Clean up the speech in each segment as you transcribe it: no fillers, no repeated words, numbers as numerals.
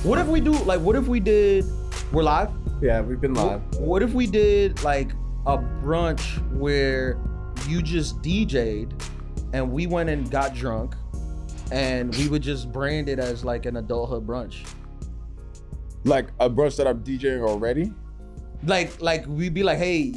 What if we did, we're live? Yeah, we've been live. What if we did like a brunch where you just DJ'd and we went and got drunk and we would just brand it as like an adulthood brunch? Like a brunch that I'm DJing already? Like we'd be like, hey,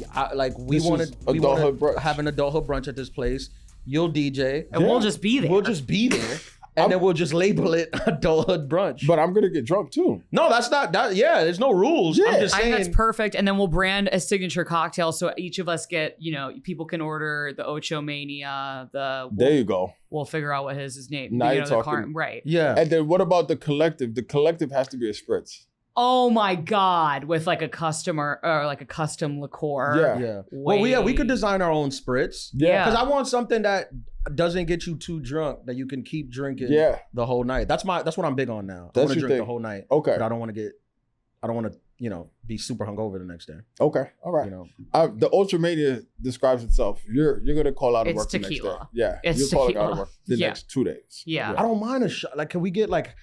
we want to have an adulthood brunch at this place. You'll DJ. And we'll just be there. We'll just be there. And then we'll just label it adulthood brunch. But I'm gonna get drunk too. No, that's not that. Yeah, there's no rules. Yeah. I'm just I saying. think that's perfect. And then we'll brand a signature cocktail so each of us get, people can order the Ocho Mania. There you go. We'll figure out what his name. Now you're talking. Right. Yeah. And then what about the collective? The collective has to be a spritz. Oh my God, with like a customer or like a custom liqueur. Yeah. Well, we could design our own spritz. Yeah. Because I want something that doesn't get you too drunk that you can keep drinking the whole night. That's what I'm big on now. I want to drink the whole night. Okay. But I don't want to be super hungover the next day. Okay. All right. The Ultra Mania describes itself. You're gonna call out of work the next day. Yeah. It's you're calling tequila. out of work the next 2 days. Yeah. I don't mind a shot. Like, can we get like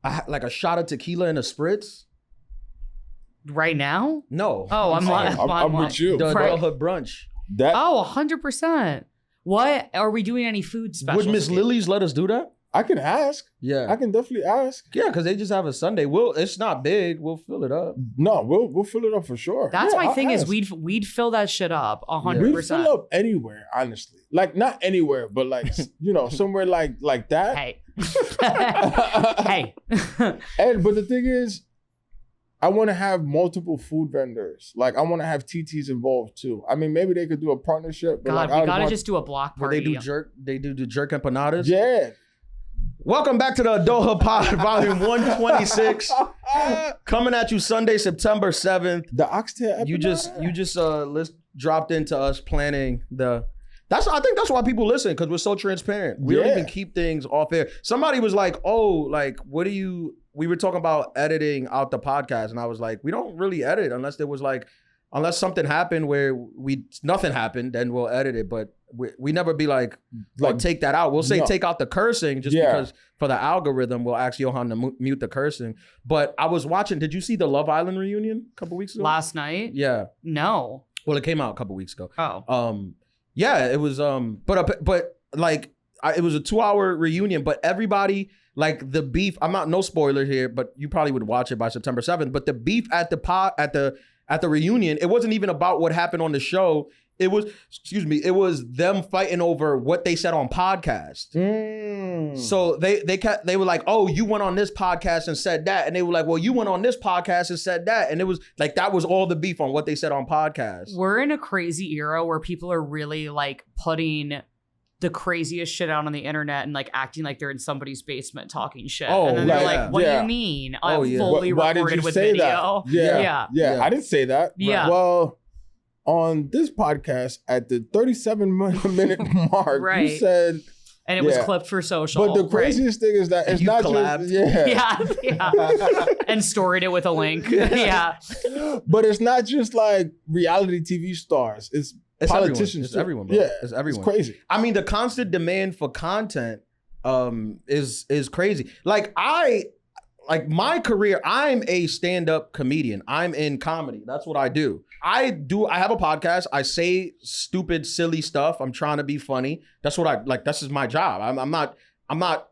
a shot of tequila and a spritz? Right now? No. Oh, I'm with you. The adulthood brunch. Oh, 100%. What? Are we doing any food specials? Would Miss Lily's let us do that? I can ask. Yeah. I can definitely ask. Yeah, because they just have a Sunday. It's not big. We'll fill it up. No, we'll fill it up for sure. That's my thing ask. is we'd fill that shit up 100%. We'd fill up anywhere, honestly. Like not anywhere, but like somewhere like that. Hey. Hey. But the thing is, I want to have multiple food vendors. Like I want to have TTs involved too. I mean, maybe they could do a partnership. But God, we gotta just do a block party. Where they do jerk empanadas. Yeah. Welcome back to the Adulthood Pod, volume 126. Coming at you Sunday, September 7th. The oxtail empanada. You just dropped into us planning the. I think that's why people listen, because we're so transparent. We don't even keep things off air. Somebody was like, "Oh, like, what do you?" We were talking about editing out the podcast, and I was like, "We don't really edit unless unless something happened where nothing happened, then we'll edit it." But we never be like take that out. We'll say take out the cursing just because for the algorithm, we'll ask Johan to mute the cursing. But I was watching. Did you see the Love Island reunion a couple weeks ago? Last night? Yeah. No. Well, it came out a couple weeks ago. Oh. Yeah, it was but like it was a 2-hour reunion, but everybody like the beef. I'm not no spoiler here, but you probably would watch it by September 7th. But the beef at the reunion, it wasn't even about what happened on the show. It was them fighting over what they said on podcast. So they were like, "Oh, you went on this podcast and said that," and they were like, "Well, you went on this podcast and said that," and it was like that was all the beef on what they said on podcast. We're in a crazy era where people are really like putting the craziest shit out on the internet and like acting like they're in somebody's basement talking shit. Oh, and then they're like, what do you mean? Fully why recorded did you with say video. That? Yeah. I didn't say that. Yeah. Well, on this podcast at the 37-minute mark, you said... And it was clipped for social. But the craziest thing is that it's not collabed. just... Yeah. And storied it with a link. Yeah. But it's not just like reality TV stars. It's politicians. It's everyone, bro. Yeah. It's everyone. It's crazy. I mean, the constant demand for content is crazy. Like my career, I'm a stand-up comedian. I'm in comedy. That's what I do. I have a podcast. I say stupid, silly stuff. I'm trying to be funny. That's what I like. This is my job. I'm not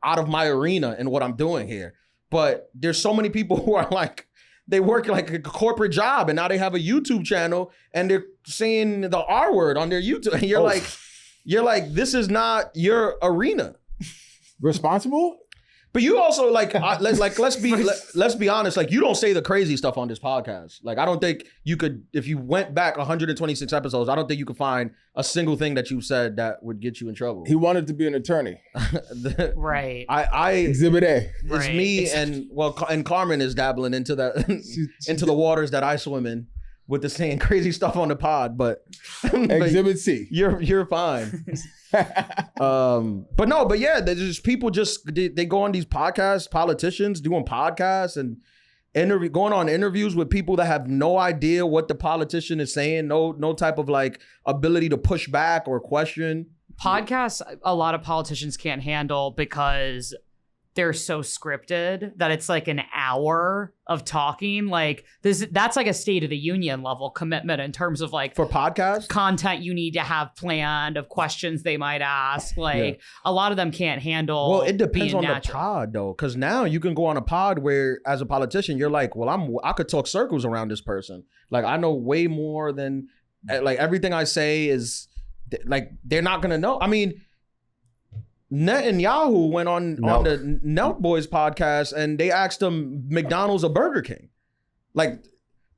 out of my arena in what I'm doing here. But there's so many people who are like, they work like a corporate job and now they have a YouTube channel and they're saying the R word on their YouTube. And you're like, this is not your arena. Responsible? But you also let's be honest. Like you don't say the crazy stuff on this podcast. Like I don't think you could, if you went back 126 episodes, I don't think you could find a single thing that you said that would get you in trouble. He wanted to be an attorney. Right. I Exhibit A. It's me and Carmen is dabbling into the waters that I swim in with the saying crazy stuff on the pod, but Exhibit C. You're fine. But yeah, there's just people they go on these podcasts, politicians doing podcasts and going on interviews with people that have no idea what the politician is saying, no type of like ability to push back or question. Podcasts, a lot of politicians can't handle because they're so scripted that it's like an hour of talking. Like that's like a State of the Union level commitment in terms of like For podcasts? content you need to have planned, of questions they might ask. Like a lot of them can't handle. Well, it depends being on natural. the pod though, because now you can go on a pod where, as a politician, you're like, well, I could talk circles around this person. Like I know way more than like everything I say is like they're not gonna know. I mean, Netanyahu went on the Nelk Boys podcast and they asked him McDonald's or Burger King. Like,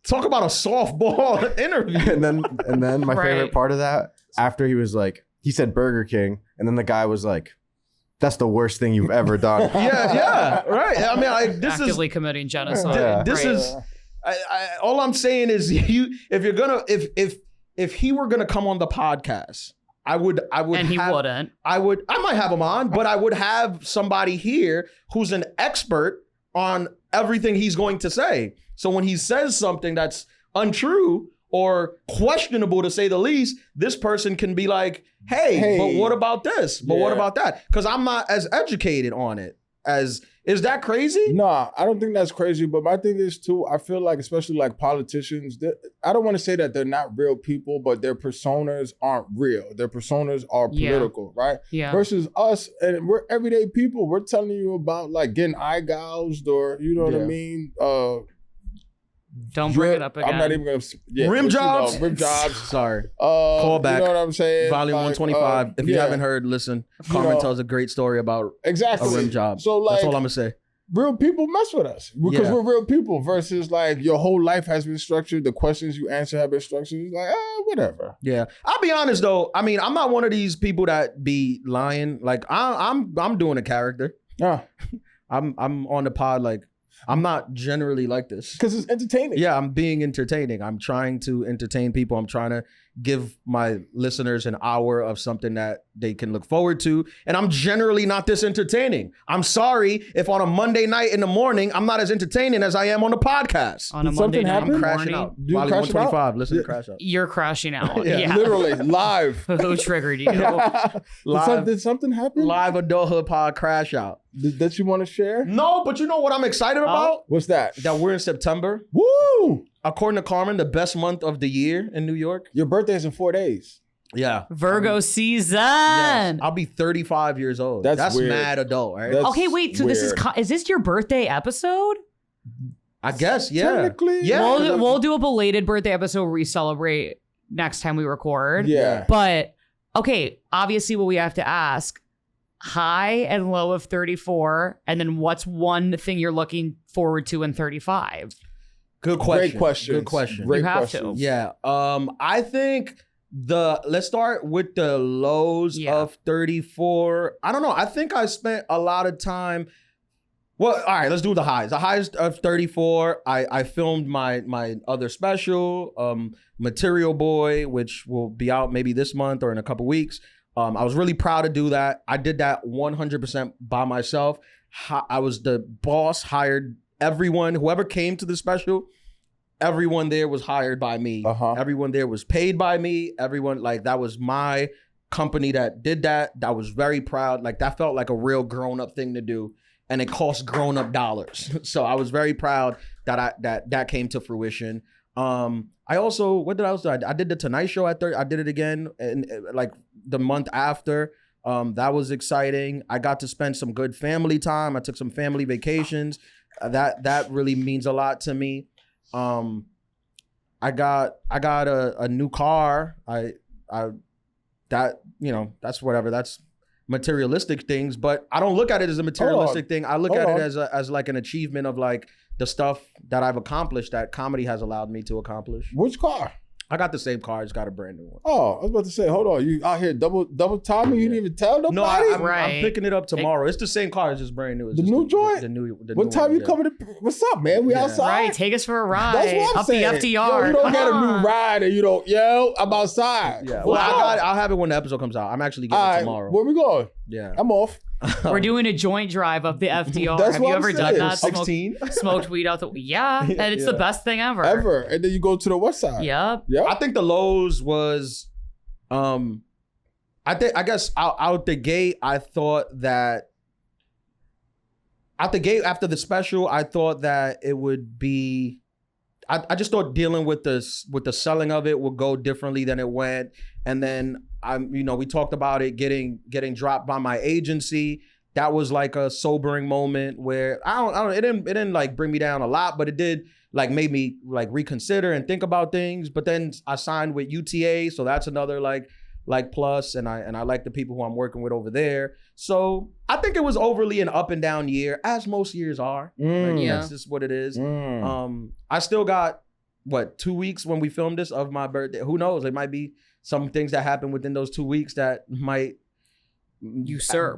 talk about a softball interview. And then my favorite part of that, after he was like, he said Burger King, and then the guy was like, that's the worst thing you've ever done. yeah, right. I mean, like this actively is committing genocide. This is all I'm saying is if he were gonna come on the podcast, I would and he wouldn't. I might have him on, but I would have somebody here who's an expert on everything he's going to say. So when he says something that's untrue or questionable to say the least, this person can be like, hey, but what about this? But what about that? Because I'm not as educated on it as, is that crazy? Nah, I don't think that's crazy. But my thing is too, I feel like, especially like politicians, I don't want to say that they're not real people, but their personas aren't real. Their personas are political, right? Yeah. Versus us, and we're everyday people. We're telling you about like getting eye gouged or, you know what I mean? Don't bring it up again. I'm not even going to. Rim jobs? Rim jobs. Sorry. Call back. You know what I'm saying? Volume like, 125. If you haven't heard, listen. Carmen tells a great story about a rim job. So like, that's all I'm going to say. Real people mess with us because we're real people versus like your whole life has been structured. The questions you answer have been structured. It's like, whatever. Yeah. I'll be honest though. I mean, I'm not one of these people that be lying. Like I'm doing a character. Yeah. I'm on the pod like, I'm not generally like this. Because it's entertaining. Yeah, I'm being entertaining. I'm trying to entertain people. I'm trying to give my listeners an hour of something that they can look forward to. And I'm generally not this entertaining. I'm sorry if on a Monday night in the morning, I'm not as entertaining as I am on the podcast. On a Monday night I'm crashing morning, out. Volume 125. Listen to Crash Out. you're crashing out. Yeah. Literally, live. Who triggered you? Did something happen? Live Adulthood Pod Crash Out. That you want to share? No, but you know what I'm excited about? What's that? That we're in September. Woo! According to Carmen, the best month of the year in New York. Your birthday is in 4 days. Yeah. Virgo season. Yes. I'll be 35 years old. That's weird. mad adult, right? That's Okay, wait. So weird. is this your birthday episode? I guess, yeah. Technically, Yeah. We'll do a belated birthday episode where we celebrate next time we record. Yeah. But okay, obviously what we have to ask, high and low of 34, and then what's one thing you're looking forward to in 35? Good question. Great question. Good question. Great You have questions. to. Yeah. I think let's start with the lows of 34. I don't know. I think I spent a lot of time. Well, all right, let's do the highs. The highs of 34. I filmed my other special, Material Boy, which will be out maybe this month or in a couple weeks. I was really proud to do that. I did that 100% by myself. I was the boss, hired everyone, whoever came to the special, everyone there was hired by me. Everyone there was paid by me. Everyone, like, that was my company that did that. I was very proud. Like, that felt like a real grown-up thing to do. And it cost grown-up dollars. So I was very proud that that came to fruition. I also, what did I also do? I did the Tonight Show at 30. I did it again and like the month after. That was exciting. I got to spend some good family time. I took some family vacations. That really means a lot to me. I got a new car. That's whatever. That's materialistic things, but I don't look at it as a materialistic thing. I look at it as like an achievement of like the stuff that I've accomplished that comedy has allowed me to accomplish. Which car? I got the same car. I just got a brand new one. Oh, I was about to say, hold on. You out here double timing? You didn't even tell nobody? No, I'm picking it up tomorrow. It's the same car. It's just brand new. It's the just new joint? The new what time one, you coming to? What's up, man? We outside? Right, take us for a ride. That's what I'm up saying. the FDR. Yo, you don't get a new ride and you don't, I'm outside. Yeah. Well, I'll have it when the episode comes out. I'm actually getting it tomorrow. Where we going? Yeah. I'm off. We're doing a joint drive up the FDR. That's Have what you I'm ever saying. done that? 16? Smoked weed out the and it's the best thing ever. And then you go to the west side. Yep. I think the lows was I guess out the gate I thought that out the gate after the special, I thought that it would be. I just thought dealing with the selling of it would go differently than it went, and then we talked about it getting dropped by my agency. That was like a sobering moment where it didn't like bring me down a lot, but it did like made me like reconsider and think about things. But then I signed with UTA, so that's another like plus, and I like the people who I'm working with over there. So I think it was overly an up and down year, as most years are. That's just what it is. I still got 2 weeks when we filmed this of my birthday. Who knows? There might be some things that happen within those 2 weeks that might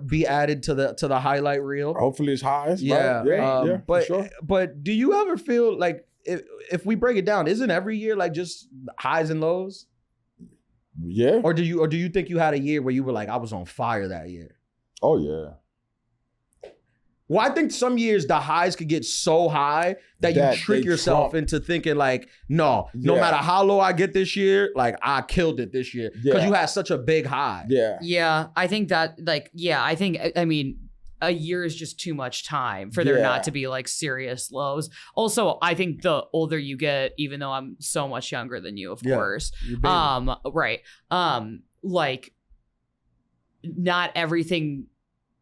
be added to the highlight reel. Hopefully it's highs. Yeah. Right? But sure. But do you ever feel like if we break it down, isn't every year like just highs and lows? Yeah. Or do you think you had a year where you were like, I was on fire that year? Oh yeah. Well, I think some years the highs could get so high that you trick yourself into thinking like, no matter how low I get this year, like I killed it this year because you had such a big high. Yeah. Yeah. I think that I mean, a year is just too much time for there not to be like serious lows. Also, I think the older you get, even though I'm so much younger than you, of course, right. Like not everything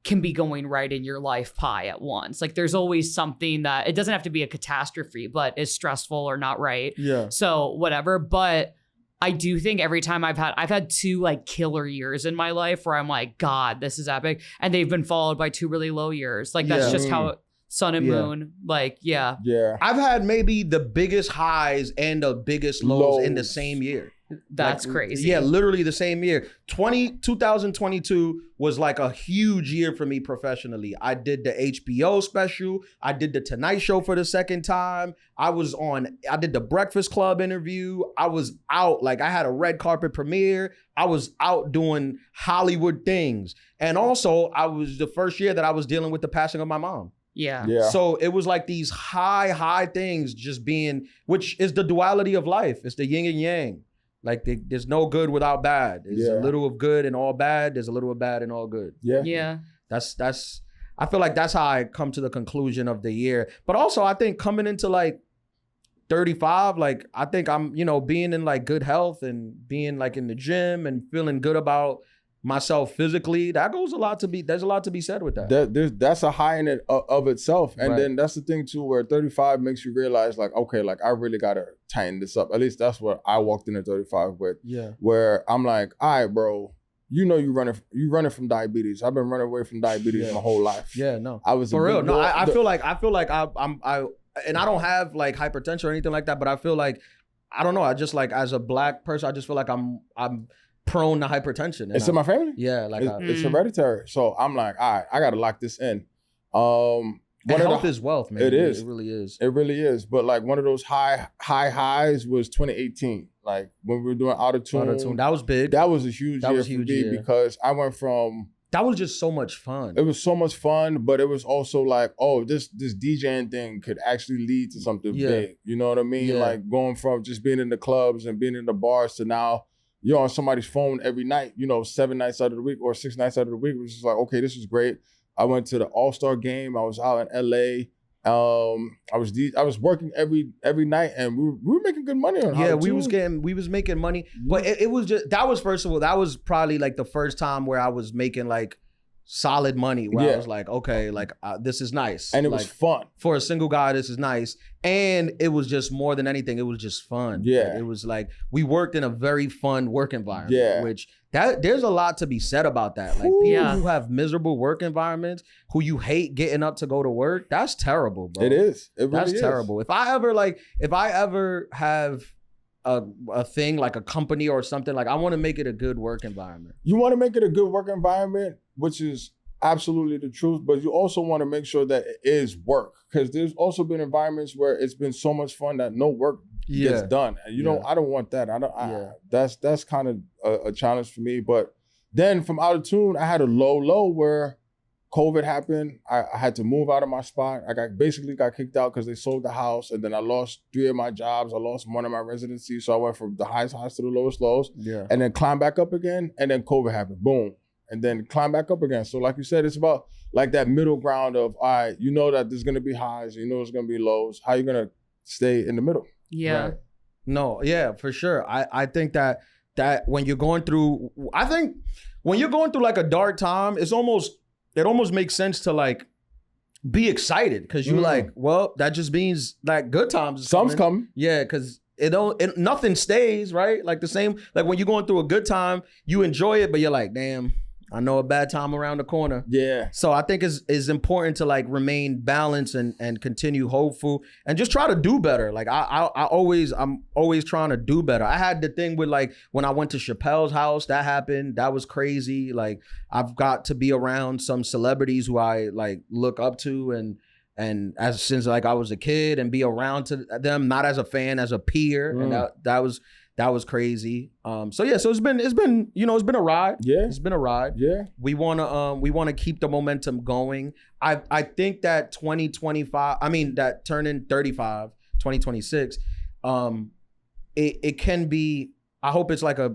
can be going right in your life pie at once. Like there's always something that it doesn't have to be a catastrophe, but is stressful or not right. Yeah. So whatever. But I do think every time I've had 2 like killer years in my life where I'm like, God, this is epic. And they've been followed by 2 really low years. Like that's just how sun and moon, like, Yeah. I've had maybe the biggest highs and the biggest lows in the same year. That's like, crazy. Yeah, literally the same year. 2022 was like a huge year for me professionally. I did the HBO special. I did the Tonight Show for the second time. I did the Breakfast Club interview. I was out, like I had a red carpet premiere. I was out doing Hollywood things. And also I was the first year that I was dealing with the passing of my mom. Yeah. So it was like these high things just being, which is the duality of life. It's the yin and yang. Like there's no good without bad. There's a little of good and all bad. There's a little of bad and all good. Yeah. That's I feel like that's how I come to the conclusion of the year. But also I think coming into like 35, like I think I'm, being in like good health and being like in the gym and feeling good about myself physically, there's a lot to be said with that. That's a high in it of itself. And then that's the thing too, where 35 makes you realize like, okay, like I really gotta tighten this up. At least that's what I walked into 35 with. Yeah. Where I'm like, all right, bro, you running from diabetes. I've been running away from diabetes my whole life. Yeah, no. I was for real. No, I feel like I'm and I don't have like hypertension or anything like that, but I feel like, I don't know, I just like as a black person, I just feel like I'm prone to hypertension. It's in my family? Yeah. Like it's hereditary. So I'm like, all right, I got to lock this in. Health is wealth, man. It is. It really is. It really is. But like one of those highs was 2018. Like when we were doing Adulthood. That was big. That was a huge year for me because I went from... That was just so much fun. It was so much fun, but it was also like, oh, this DJing thing could actually lead to something big. You know what I mean? Yeah. Like going from just being in the clubs and being in the bars to now you're on somebody's phone every night, 7 nights out of the week or 6 nights out of the week, which is like, okay, this is great. I went to the All-Star game. I was out in LA. I was working every night and we were making good money on we was making money. But it was just, that was probably like the first time where I was making like solid money where I was like, okay, like this is nice. And it like, was fun. For a single guy, this is nice. And it was just more than anything, it was just fun. Yeah. Like, it was like, we worked in a very fun work environment. Yeah. Which there's a lot to be said about that. Like people who have miserable work environments, who you hate getting up to go to work, that's terrible, bro. It is. It really is. That's terrible. If I ever have a thing like a company or something, like I want to make it a good work environment. You want to make it a good work environment, which is absolutely the truth, but you also want to make sure that it is work, because there's also been environments where it's been so much fun that no work gets done, and I don't want that. That's kind of a challenge for me. But then from out of tune, I had a low where COVID happened. I had to move out of my spot. I basically got kicked out because they sold the house, and then I lost 3 of my jobs. I lost 1 of my residencies. So I went from the highest highs to the lowest lows, and then climbed back up again. And then COVID happened. Boom. and then climb back up again. So like you said, it's about like that middle ground of, all right, you know that there's gonna be highs, you know there's gonna be lows. How you gonna stay in the middle? Yeah. Right. No, yeah, for sure. I think that when you're going through, like a dark time, it almost makes sense to like be excited because you're like, well, that just means that good times. Some's coming. Yeah, because nothing stays, right? Like the same, like when you're going through a good time, you enjoy it, but you're like, damn, I know a bad time around the corner. Yeah. So I think it's important to like remain balanced and continue hopeful and just try to do better. Like I'm always trying to do better. I had the thing with like when I went to Chappelle's house, that happened. That was crazy. Like I've got to be around some celebrities who I like look up to and since like I was a kid and be around to them, not as a fan, as a peer. And that was crazy. So it's been a ride. Yeah. It's been a ride. Yeah. We wanna keep the momentum going. I think that 2025, that turning 35, 2026, it can be, I hope it's like a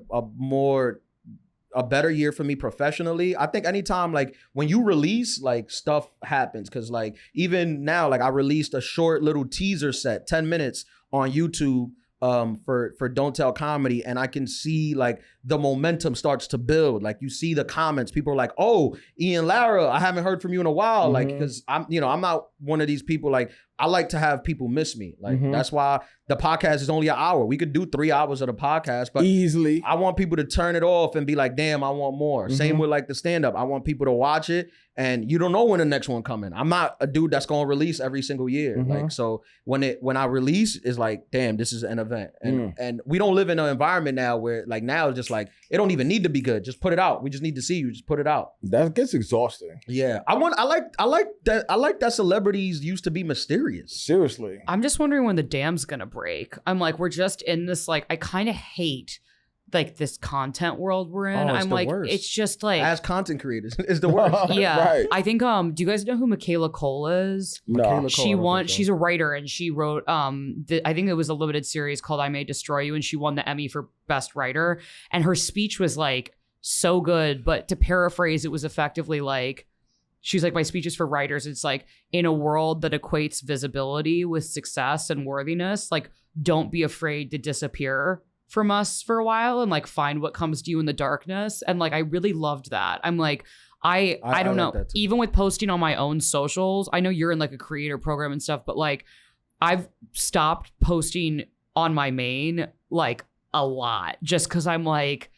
better year for me professionally. I think anytime like when you release, like stuff happens. Cause like even now, like I released a short little teaser set, 10 minutes on YouTube for Don't Tell Comedy, and I can see like the momentum starts to build. Like you see the comments, people are like, oh, Ian Lara, I haven't heard from you in a while. Like, because I'm not one of these people, like I like to have people miss me. Like that's why the podcast is only an hour. We could do 3 hours of the podcast, but easily I want people to turn it off and be like, damn, I want more. Same with like the stand-up. I want people to watch it and you don't know when the next one coming. I'm not a dude that's gonna release every single year. Like, so when I release, it's like, damn, this is an event. And we don't live in an environment now where like now it's just like, it don't even need to be good. Just put it out. We just need to see you. Just put it out. That gets exhausting. Yeah. I like that celebrities used to be mysterious. Seriously. I'm just wondering when the dam's gonna break. I'm like, we're just in this, like, I kind of hate like this content world we're in. I'm like, worst. It's just like as content creators, it's the worst. Yeah. Right. I think do you guys know who Michaela Cole is? No. She's a writer and she wrote I think it was a limited series called I May Destroy You, and she won the Emmy for Best Writer. And her speech was like so good, but to paraphrase, it was effectively like, she's like, my speech is for writers. It's like, in a world that equates visibility with success and worthiness, like, don't be afraid to disappear from us for a while and like find what comes to you in the darkness. And like, I really loved that. I'm like, I don't know. Like, even with posting on my own socials, I know you're in like a creator program and stuff, but like, I've stopped posting on my main like a lot just because I'm like,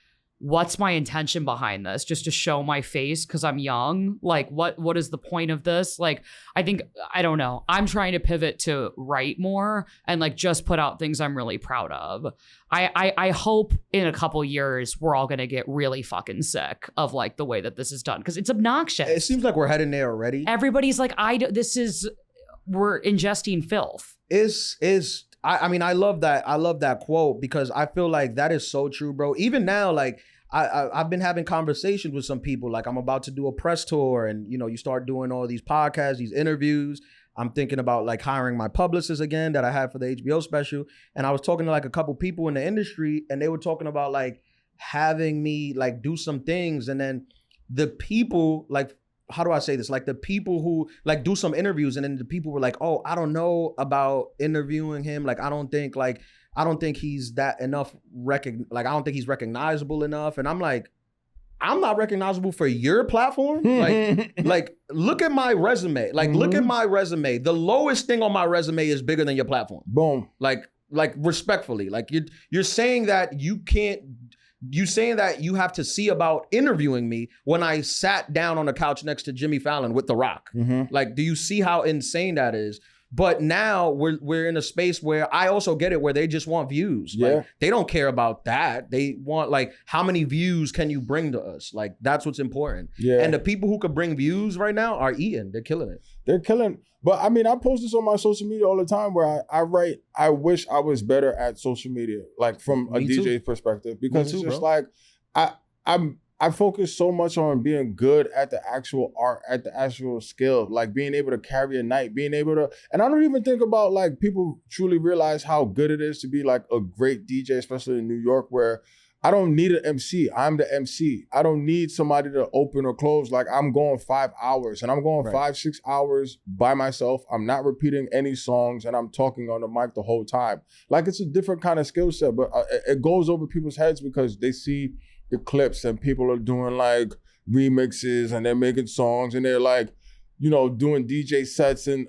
what's my intention behind this? Just to show my face because I'm young? Like, what is the point of this? Like, I don't know. I'm trying to pivot to write more and like just put out things I'm really proud of. I hope in a couple years we're all gonna get really fucking sick of like the way that this is done because it's obnoxious. It seems like we're heading there already. Everybody's like, we're ingesting filth. I love that quote because I feel like that is so true, bro. Even now, like I've been having conversations with some people. Like I'm about to do a press tour, and you start doing all these podcasts, these interviews. I'm thinking about like hiring my publicist again that I had for the HBO special. And I was talking to like a couple people in the industry, and they were talking about like having me like do some things, and then the people like, how do I say this? Like the people who like do some interviews, and then the people were like, oh, I don't know about interviewing him. Like, I don't think he's that enough I don't think he's recognizable enough. And I'm like, I'm not recognizable for your platform. Like look at my resume. Like, look at my resume. The lowest thing on my resume is bigger than your platform. Boom. Like respectfully, like you're saying that you can't, you saying that you have to see about interviewing me when I sat down on the couch next to Jimmy Fallon with The Rock. Like, do you see how insane that is? But now we're in a space where I also get it, where they just want views. Yeah. Like, they don't care about that. They want like, how many views can you bring to us? Like, that's what's important. Yeah. And the people who could bring views right now are eating. They're killing it. They're killing. But I mean, I post this on my social media all the time where I write, I wish I was better at social media, like from a DJ perspective, because it's just like, I focus so much on being good at the actual art, at the actual skill, like being able to carry a night, being able to, and I don't even think about like people truly realize how good it is to be like a great DJ, especially in New York, where I don't need an MC. I'm the MC. I don't need somebody to open or close. Like I'm going 5 hours and I'm going 5-6 hours by myself. I'm not repeating any songs and I'm talking on the mic the whole time. Like it's a different kind of skill set, but it goes over people's heads because they see the clips and people are doing like remixes and they're making songs and they're like, you know, doing DJ sets in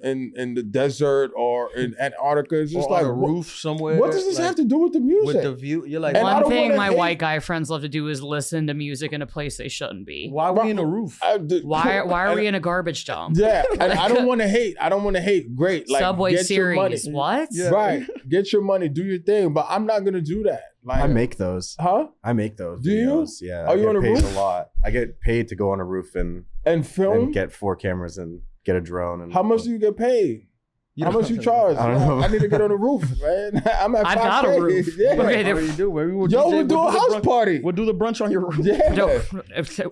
the desert or in Antarctica. It's just or like on a roof somewhere. What does this have to do with the music? With the view, you're like, And I One don't thing wanna my hate- white guy friends love to do is listen to music in a place they shouldn't be. why are we in a roof? Why are we in a garbage dump? Yeah, and I don't want to hate. I don't want to hate. Great, like Subway get your money. series. What? Yeah. Right, get your money, do your thing. But I'm not gonna do that. Like, I make those. huh? I make those. Do you? videos. Yeah. Are I you get on a paid roof? a lot. I get paid to go on a roof and And get 4 cameras and get a drone. And How much do you get paid? How much you charge? I don't know. I need to get on the roof, man. I'm at I've got a 5K. roof. Yeah. Okay, What do you do? We'll We'll do a house brunch, party. We'll do the brunch on your roof. Yeah. No,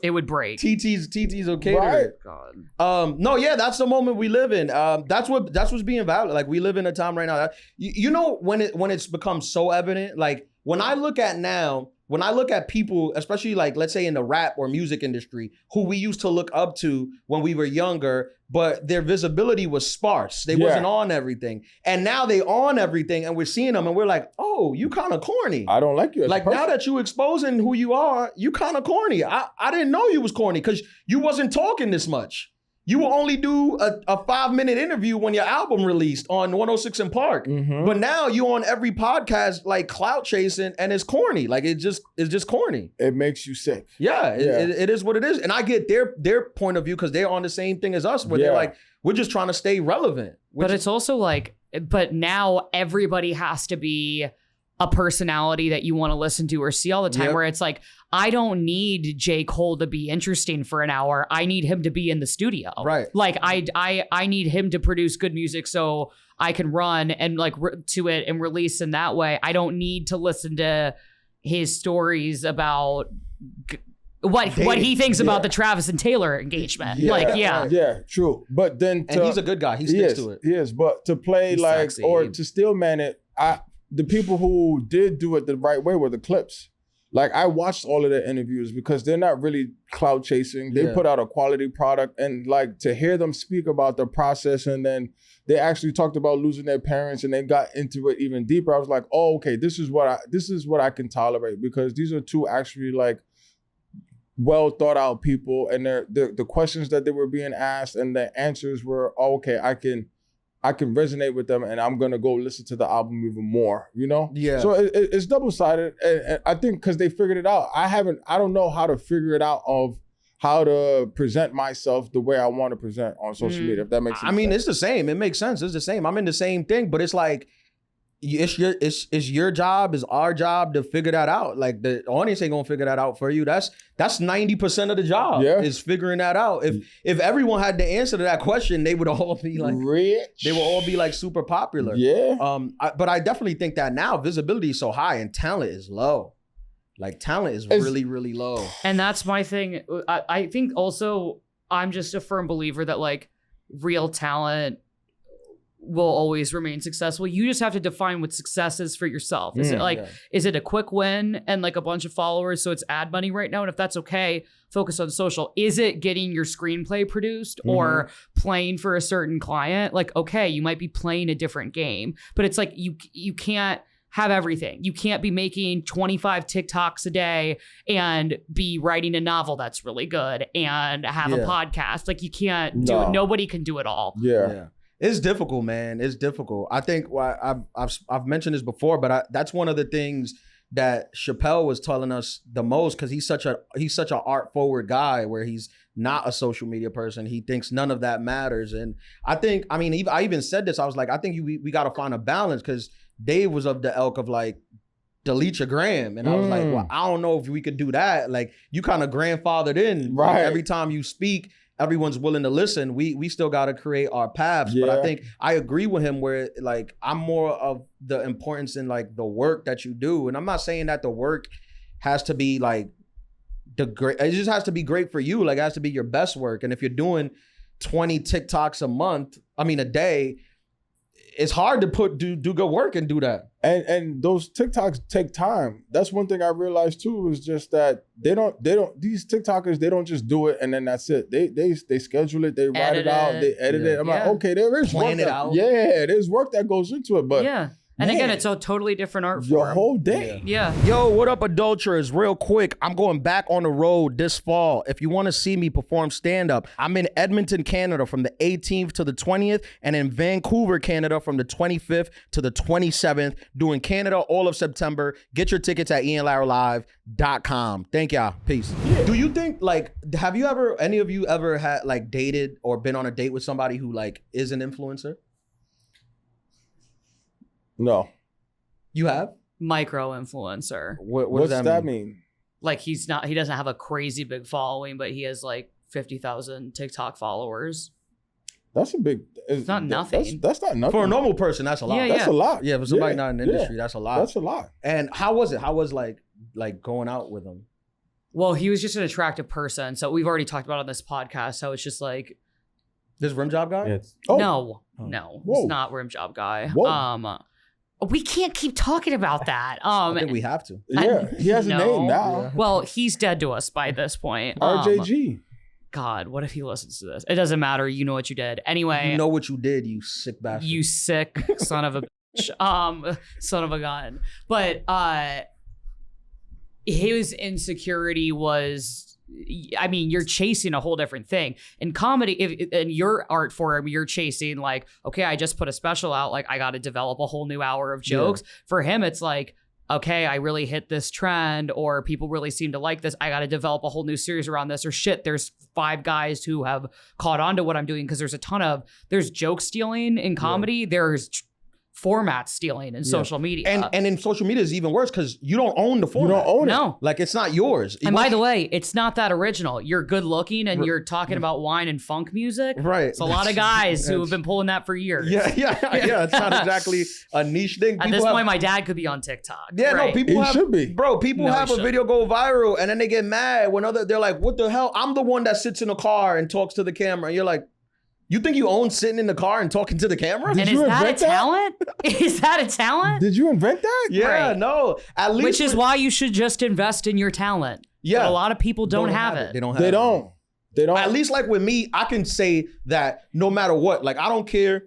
it would break. TT's okay. Right. God. No, yeah, that's the moment we live in. That's what's being valid. Like we live in a time right now. That, you know, when it's become so evident. Like when I look at people, especially like let's say in the rap or music industry, who we used to look up to when we were younger, but their visibility was sparse. They wasn't on everything, and now they on everything, and we're seeing them, and we're like, oh, you kind of corny. I don't like you. As Like a person. now that you exposing who you are, you kind of corny. I didn't know you was corny because you wasn't talking this much. You will only do a 5-minute interview when your album released on 106 in Park. Mhm. But now you on every podcast like clout chasing and it's corny. Like it's just corny. It makes you sick. Yeah, Yeah. it is what it is. And I get their point of view because they're on the same thing as us where they're Yeah. like, we're just trying to stay relevant. But it's also like, but now everybody has to be a personality that you want to listen to or see all the time, Yep. where it's like, I don't need J. Cole to be interesting for an hour. I need him to be in the studio. Right. Like I need him to produce good music so I can run and like to it and release in that way. I don't need to listen to his stories about what he thinks about the Travis and Taylor engagement. Yeah, true. But then and he's a good guy. He sticks to it. He is. But to play He's like sexy. or to still man it, the people who did do it the right way were the clips. Like I watched all of their interviews because they're not really cloud chasing. They put out a quality product, and like to hear them speak about the process, and then they actually talked about losing their parents, and they got into it even deeper. I was like, oh, okay, this is what I can tolerate, because these are two actually like well thought out people, and the questions that they were being asked and the answers were, oh, okay, I can resonate with them, and I'm gonna go listen to the album even more, you know? Yeah. So it's double-sided, and I think because they figured it out. I don't know how to figure it out of how to present myself the way I want to present on social media, if that makes sense. I mean, it's the same. It makes sense. It's the same. I'm in the same thing, but it's like, it's your job, it's our job to figure that out. Like the audience ain't gonna figure that out for you. That's 90% of the job is figuring that out. If everyone had the answer to that question, they would all be like rich. They would all be like super popular. Yeah. But I definitely think that now visibility is so high and talent is low. Like talent is really, really low. And that's my thing. I think also I'm just a firm believer that like real talent will always remain successful. You just have to define what success is for yourself. Is it like, is it a quick win and like a bunch of followers so it's ad money right now? And if that's okay, focus on social. Is it getting your screenplay produced or playing for a certain client? Like, okay, you might be playing a different game, but it's like you can't have everything. You can't be making 25 TikToks a day and be writing a novel that's really good and have a podcast. Like you can't do it. Nobody can do it all. Yeah. It's difficult, man. It's difficult. I think I've mentioned this before, but that's one of the things that Chappelle was telling us the most, because he's such an art forward guy where he's not a social media person. He thinks none of that matters. And I even said this. I was like, I think we got to find a balance, because Dave was of the ilk of like, delete your gram. And I was like, well, I don't know if we could do that. Like you kind of grandfathered in. Right. Like, every time you speak, everyone's willing to listen. We still got to create our paths. But I think I agree with him where like I'm more of the importance in like the work that you do. And I'm not saying that the work has to be like it just has to be great for you. Like it has to be your best work. And if you're doing 20 TikToks a day, it's hard to do good work and do that. And those TikToks take time. That's one thing I realized too, is just that these TikTokers, they don't just do it and then that's it. They schedule it, they write it out, they edit it. I'm like, okay, there is plan it out. Yeah, there's work that goes into it, but And again, it's a totally different art form. Your whole day. Yeah. Yo, what up, adulterers? Real quick, I'm going back on the road this fall. If you want to see me perform stand-up, I'm in Edmonton, Canada from the 18th to the 20th, and in Vancouver, Canada from the 25th to the 27th, doing Canada all of September. Get your tickets at ianlaralive.com. Thank y'all. Peace. Yeah. Do you think, like, have you ever, any of you ever had, like, dated or been on a date with somebody who, like, is an influencer? No. You have? Micro influencer. What's that mean? Like he doesn't have a crazy big following, but he has like 50,000 TikTok followers. That's a big. It's not nothing. That's not nothing. For a normal person, that's a lot. Yeah, that's a lot. Yeah, for somebody not in the industry, that's a lot. That's a lot. And how was it? How was like going out with him? Well, he was just an attractive person. So we've already talked about on this podcast. So it's just like this rim job guy? No, he's not rim job guy. Whoa. We can't keep talking about that. I think we have to. Yeah, he has a name now. Yeah. Well, he's dead to us by this point. RJG. God, what if he listens to this? It doesn't matter. You know what you did. Anyway. You know what you did, you sick bastard. You sick son of a bitch. Son of a gun. But his insecurity was, I mean, you're chasing a whole different thing. In comedy, in your art form, you're chasing like, okay, I just put a special out. Like, I got to develop a whole new hour of jokes. Yeah. For him, it's like, okay, I really hit this trend, or people really seem to like this. I got to develop a whole new series around this, or shit, there's 5 guys who have caught on to what I'm doing, because there's joke stealing in comedy. There's format stealing in social media. And in social media is even worse because you don't own the format. You don't own it. No. Like, it's not yours. And by the way, it's not that original. You're good looking and you're talking about wine and funk music. Right. It's a lot of guys who have been pulling that for years. Yeah. It's not exactly a niche thing. At this point, my dad could be on TikTok. Yeah, right? no, people should be. Bro, people have a video go viral and then they get mad when they're like, what the hell? I'm the one that sits in a car and talks to the camera. And you're like, you think you own sitting in the car and talking to the camera? And is that a talent? Is that a talent? Did you invent that? Yeah, no. At least Which is why you should just invest in your talent. Yeah. But a lot of people don't have it. They don't have it. They don't. At least like with me, I can say that no matter what, like I don't care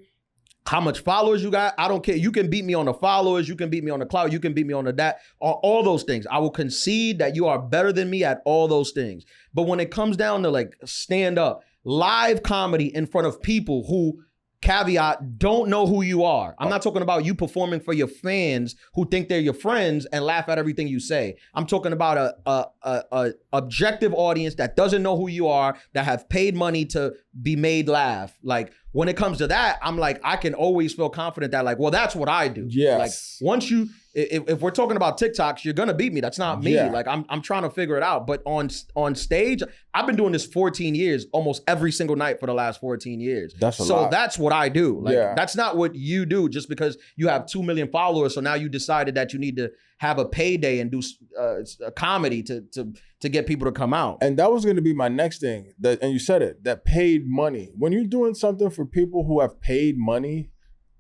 how much followers you got. I don't care. You can beat me on the followers. You can beat me on the clout. You can beat me on the that. All those things. I will concede that you are better than me at all those things. But when it comes down to like stand up, live comedy in front of people who, caveat, don't know who you are. I'm not talking about you performing for your fans who think they're your friends and laugh at everything you say. I'm talking about a objective audience that doesn't know who you are, that have paid money to be made laugh. Like, when it comes to that, I'm like, I can always feel confident that like, well, that's what I do. Yes. Like, once you, if we're talking about TikToks, you're gonna beat me. That's not me. Yeah. Like, I'm trying to figure it out. But on stage, I've been doing this 14 years, almost every single night for the last 14 years. That's a lot. So that's what I do. Like, that's not what you do just because you have 2 million followers. So now you decided that you need to have a payday and do a comedy to get people to come out. And that was going to be my next thing. And you said it, that paid money. When you're doing something for people who have paid money,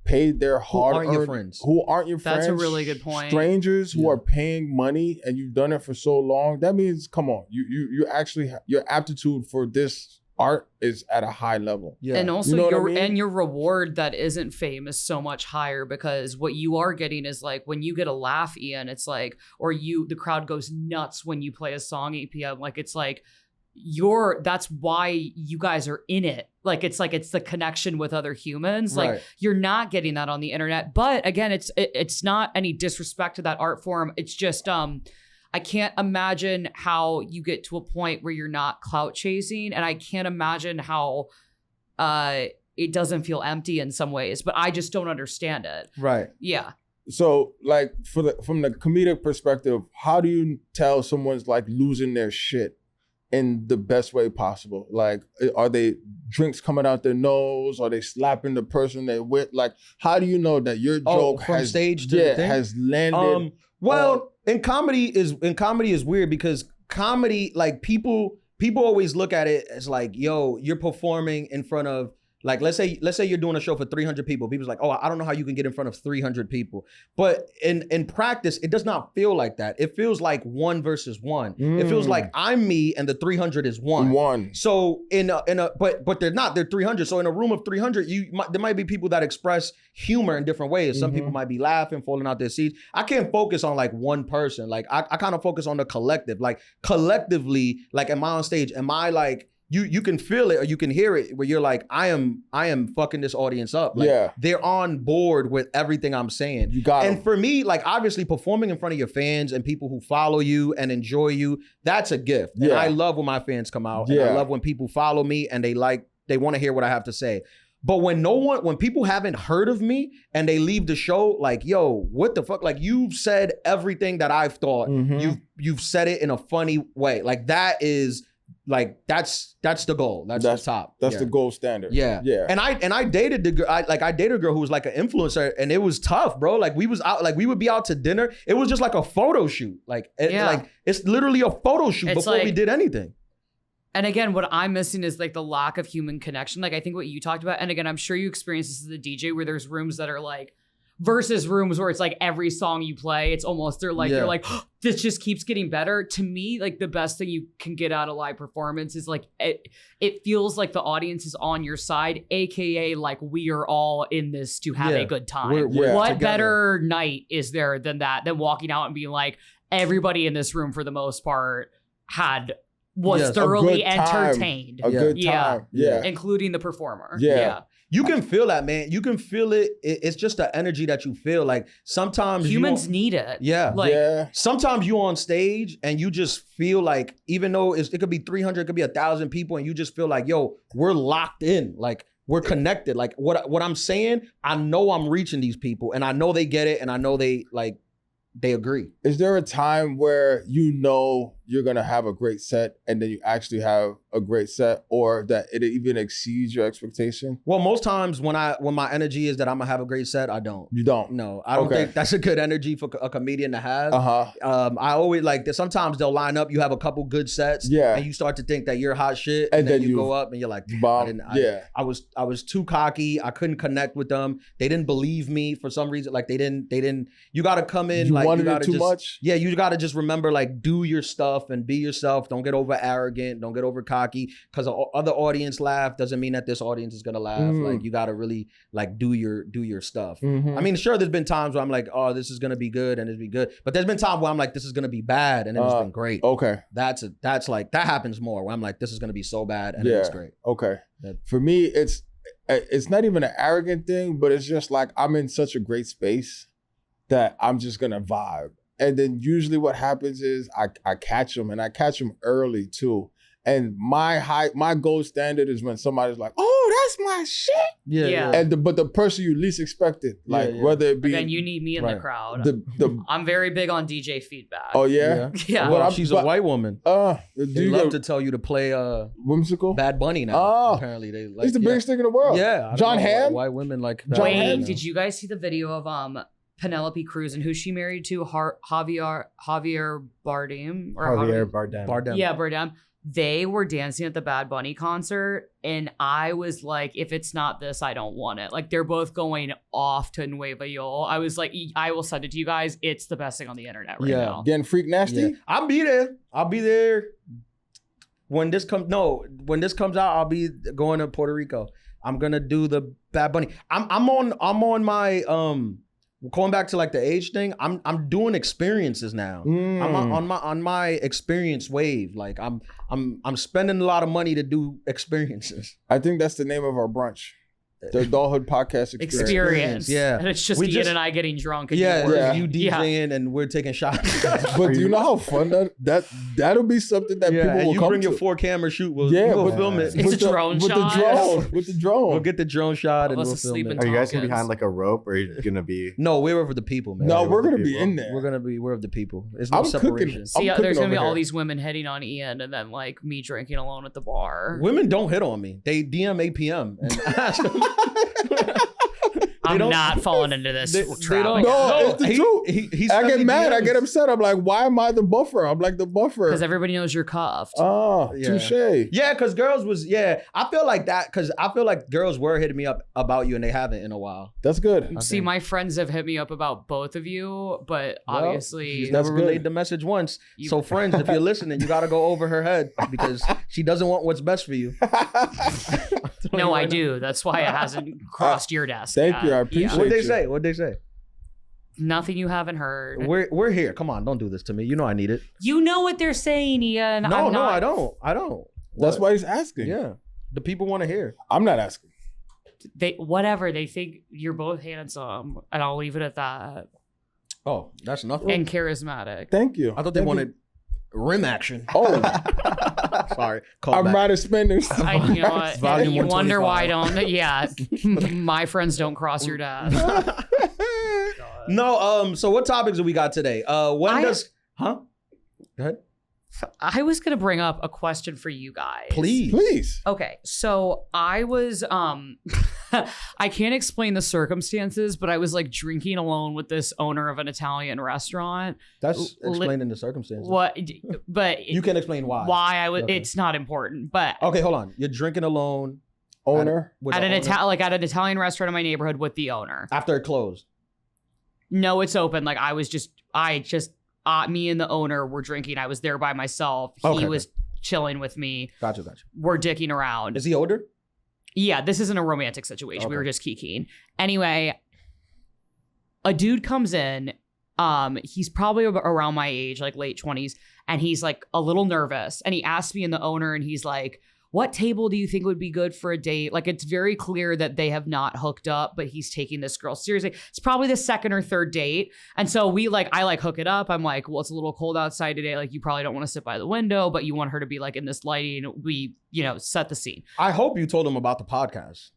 paid their hard earned, who aren't your friends. Who aren't your friends. That's a really good point. Strangers who are paying money and you've done it for so long. That means, come on, you actually, your aptitude for this art is at a high level. Yeah. And also your reward that isn't fame is so much higher, because what you are getting is like, when you get a laugh, Ian, it's like, or the crowd goes nuts when you play a song EPM. Like, it's like, that's why you guys are in it. Like, it's the connection with other humans. Like, right. You're not getting that on the internet. But again, it's not any disrespect to that art form. It's just, I can't imagine how you get to a point where you're not clout chasing. And I can't imagine how it doesn't feel empty in some ways, but I just don't understand it. Right. Yeah. So like from the comedic perspective, how do you tell someone's like losing their shit in the best way possible? Like, are they drinks coming out their nose? Are they slapping the person they with? Like, how do you know that your joke from stage to the thing? Has landed? In comedy is weird because comedy, like people always look at it as like, yo, you're performing in front of Like, let's say you're doing a show for 300 people. People's like, oh, I don't know how you can get in front of 300 people. But in practice, it does not feel like that. It feels like 1 versus 1. It feels like I'm me and the 300 is 1. So but they're not. They're 300. So in a room of 300, there might be people that express humor in different ways. Some people might be laughing, falling out their seats. I can't focus on like one person. Like I kind of focus on the collective. Like collectively, like am I on stage? Am I like, you can feel it or you can hear it where you're like, I am fucking this audience up. Like, they're on board with everything I'm saying. You got And for me, like obviously performing in front of your fans and people who follow you and enjoy you, that's a gift. And I love when my fans come out. And I love when people follow me and they want to hear what I have to say. But when people haven't heard of me and they leave the show like, yo, what the fuck? Like you've said everything that I've thought. You've said it in a funny way. Like that is like that's the goal. That's the top. That's the gold standard. Yeah. And I dated the girl. I dated a girl who was like an influencer, and it was tough, bro. Like we was out, like we would be out to dinner. It was just like a photo shoot. Like it's literally a photo shoot before we did anything. And again, what I'm missing is like the lack of human connection. Like I think what you talked about, and again, I'm sure you experience this as a DJ where there's rooms that are like versus rooms where it's like every song you play, it's almost they're like oh, this just keeps getting better. To me, like the best thing you can get out of live performance is like it feels like the audience is on your side, aka like we are all in this to have a good time. What together. Better night is there than that, than walking out and being like everybody in this room for the most part was thoroughly entertained. A good time. Yeah. Including the performer. Yeah. You can feel that, man. You can feel it. It's just the energy that you feel. Like sometimes humans need it. Yeah. Like sometimes you on stage and you just feel like, even though it could be 300, it could be 1,000 people, and you just feel like, yo, we're locked in. Like we're connected. Like what I'm saying, I know I'm reaching these people, and I know they get it, and I know they agree. Is there a time where you know you're gonna have a great set and then you actually have a great set, or that it even exceeds your expectation? Well, most times when my energy is that I'm gonna have a great set, I don't. You don't? No, I don't think that's a good energy for a comedian to have. I always like that. Sometimes they'll line up. You have a couple good sets, and you start to think that you're hot shit, and then you go up and you're like, I was too cocky. I couldn't connect with them. They didn't believe me for some reason. Like they didn't. You got to come in. You wanted it too much. Yeah, you got to just remember, like, do your stuff and be yourself. Don't get over arrogant. Don't get over cocky. Because other audience laugh doesn't mean that this audience is gonna laugh. Like you got to really like do your stuff. I mean, sure, there's been times where I'm like, oh, this is gonna be good and it'll be good. But there's been times where I'm like, this is gonna be bad and it's been great. Okay, that's like that happens more. Where I'm like, this is gonna be so bad and it's great. Okay, for me, it's not even an arrogant thing, but it's just like I'm in such a great space that I'm just gonna vibe. And then usually what happens is I catch them, and I catch them early too. And my gold standard is when somebody's like, "Oh, that's my shit." Yeah. And but the person you least expected, like whether it be, then you need me in the crowd. I'm very big on DJ feedback. Oh yeah. Well, she's a white woman. They love to tell you to play whimsical Bad Bunny now. Apparently they like. He's the biggest thing in the world. Yeah. John Hamm. White women like. Wait, did you guys see the video of Penelope Cruz and who she married to? Javier Bardem or Javier Bardem. Yeah, Bardem. They were dancing at the Bad Bunny concert, and I was like, if it's not this, I don't want it. Like, they're both going off to Nueva York. I was like, I will send it to you guys. It's the best thing on the internet right now. Getting freak nasty? Yeah. I'll be there. When this comes out, I'll be going to Puerto Rico. I'm gonna do the Bad Bunny. I'm on my going back to like the age thing, I'm doing experiences now. I'm on my experience wave. Like I'm spending a lot of money to do experiences. I think that's the name of our brunch. The Adulthood podcast experience. Yeah. And it's just Ian and I getting drunk. And you DJing and we're taking shots. But do you know how fun that'll be something that people will come to? You bring your 4-camera shoot. We'll film it. It's a drone shot. With the drone. We'll get the drone shot and we'll film it. Are you guys going to be behind like a rope, or are you going to be? No, we're over the people, man. No, we're going to be in there. We're of the people. There's no separation. See, there's going to be all these women hitting on Ian and then like me drinking alone at the bar. Women don't hit on me. They DM APM and ask them. I'm not falling into this trap. No, it's the truth. I get mad. I get upset. I'm like, why am I the buffer? I'm like the buffer. Because everybody knows you're cuffed. Oh, touche. Yeah, because girls was, I feel like that, because I feel like girls were hitting me up about you and they haven't in a while. That's good. See, my friends have hit me up about both of you, but obviously... She's never relayed the message once. So friends, if you're listening, you got to go over her head because she doesn't want what's best for you. No, I do. That's why it hasn't crossed your desk. Thank you. I appreciate it. What'd they say? Nothing you haven't heard. We're here. Come on, don't do this to me. You know I need it. You know what they're saying, Ian. No, I don't. That's why he's asking. Yeah. The people want to hear. I'm not asking. They think you're both handsome, and I'll leave it at that. Oh, that's nothing. And charismatic. Thank you. I thought they wanted rim action. Oh. Sorry. I'm out of spenders. You know what? You wonder why I don't. Yeah. My friends don't cross your desk. No, so what topics do we got today? Go ahead. I was going to bring up a question for you guys. Please. Okay. So I was, I can't explain the circumstances, but I was like drinking alone with this owner of an Italian restaurant. That's explaining the circumstances. What? But you can explain why. Why I was, it's not important, but. Okay, hold on. You're drinking alone. Owner? At an Italian restaurant in my neighborhood with the owner. After it closed? No, it's open. Like me and the owner were drinking. I was there by myself. He was chilling with me. Gotcha. We're dicking around. Is he older? Yeah, this isn't a romantic situation. We were just kikiing. Anyway, a dude comes in. He's probably around my age, like late 20s, and he's like a little nervous. And he asked me and the owner, and he's like, what table do you think would be good for a date? Like, it's very clear that they have not hooked up, but he's taking this girl seriously. It's probably the second or third date. And so I hook it up. I'm like, well, it's a little cold outside today. Like, you probably don't want to sit by the window, but you want her to be like in this lighting. We, set the scene. I hope you told him about the podcast.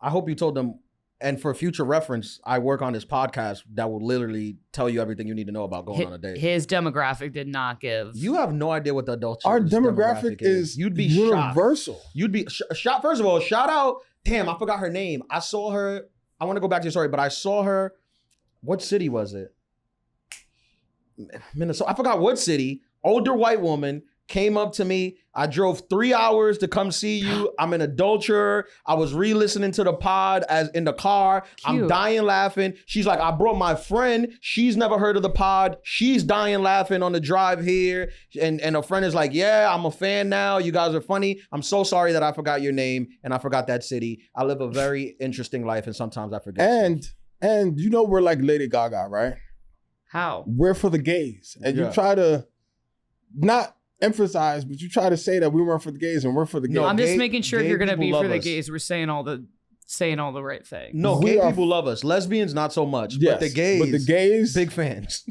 I hope you told them. And for future reference, I work on this podcast that will literally tell you everything you need to know about going on a date. His demographic did not give. You have no idea what the adult Our demographic is You'd be universal. Shocked. You'd be shocked. First of all, shout out. Damn, I forgot her name. I saw her. I want to go back to your story, but I saw her. What city was it? Minnesota. I forgot what city. Older white woman came up to me. I drove 3 hours to come see you. I'm an adulterer. I was re-listening to the pod as in the car. Cute. I'm dying laughing. She's like, I brought my friend. She's never heard of the pod. She's dying laughing on the drive here. And a friend is like, yeah, I'm a fan now. You guys are funny. I'm so sorry that I forgot your name and I forgot that city. I live a very interesting life and sometimes I forget. And we're like Lady Gaga, right? How? We're for the gays. And you try to not emphasize, but you try to say that we weren't for the gays and we're for the gays. No, I'm just making sure if you're going to be for the gays, we're saying all the right things. No, gay people love us. Lesbians, not so much. Yes, but the gays, big fans.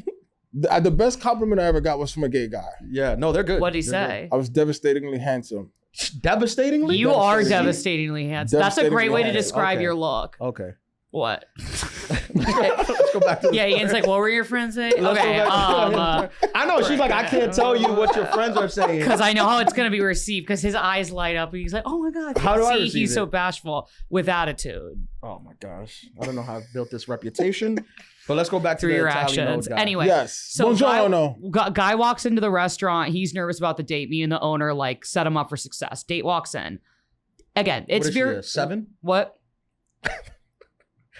The best compliment I ever got was from a gay guy. Yeah, no, they're good. What'd he say? I was devastatingly handsome. Devastatingly? You are devastatingly handsome. That's a great way to describe your look. Okay. What? Let's go back to Ian's like, what were your friends saying? Okay. I know. She's like, I can't tell you what your friends are saying. Because I know how it's going to be received because his eyes light up and he's like, oh my God. How do I receive He's it? so bashful with attitude. Oh my gosh. I don't know how I've built this reputation. But let's go back to your actions. Anyway. Yes. So guy walks into the restaurant. He's nervous about the date. Me and the owner set him up for success. Date walks in. Again, it's very... 7? What?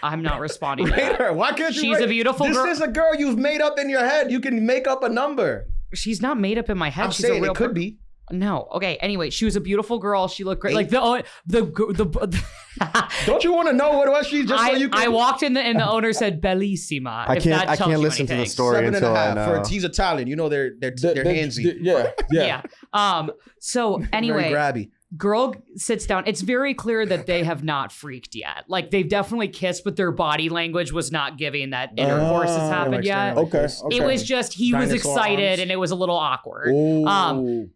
I'm not responding to that. Her. Why can't you She's a beautiful girl. This is a girl you've made up in your head. You can make up a number. She's not made up in my head. She's saying a real could be. No. Okay. Anyway, she was a beautiful girl. She looked great. Like the Don't you want to know what it was? She just so you can... I walked in and the owner said bellissima. I can't listen to the story until I know. He's Italian. You know they're handsy. Yeah. So anyway, very grabby. Girl sits down. It's very clear that they have not freaked yet. Like they've definitely kissed, but their body language was not giving that intercourse has happened yet. Okay. It was just he was excited and it was a little awkward. Ooh.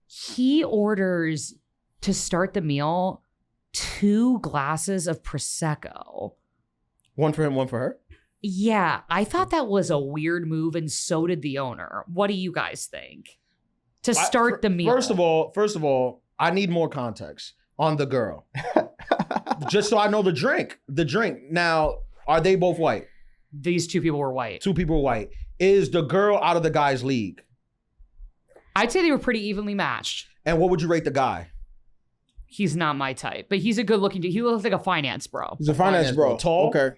He orders to start the meal 2 glasses of Prosecco. One for him, one for her? Yeah, I thought that was a weird move, and so did the owner. What do you guys think? To start the meal. First of all, I need more context on the girl. Just so I know the drink. Now, are they both white? These two people were white. Two people were white. Is the girl out of the guy's league? I'd say they were pretty evenly matched. And what would you rate the guy? He's not my type, but he's a good looking dude. He looks like a finance bro. He's a finance bro. Tall? Okay.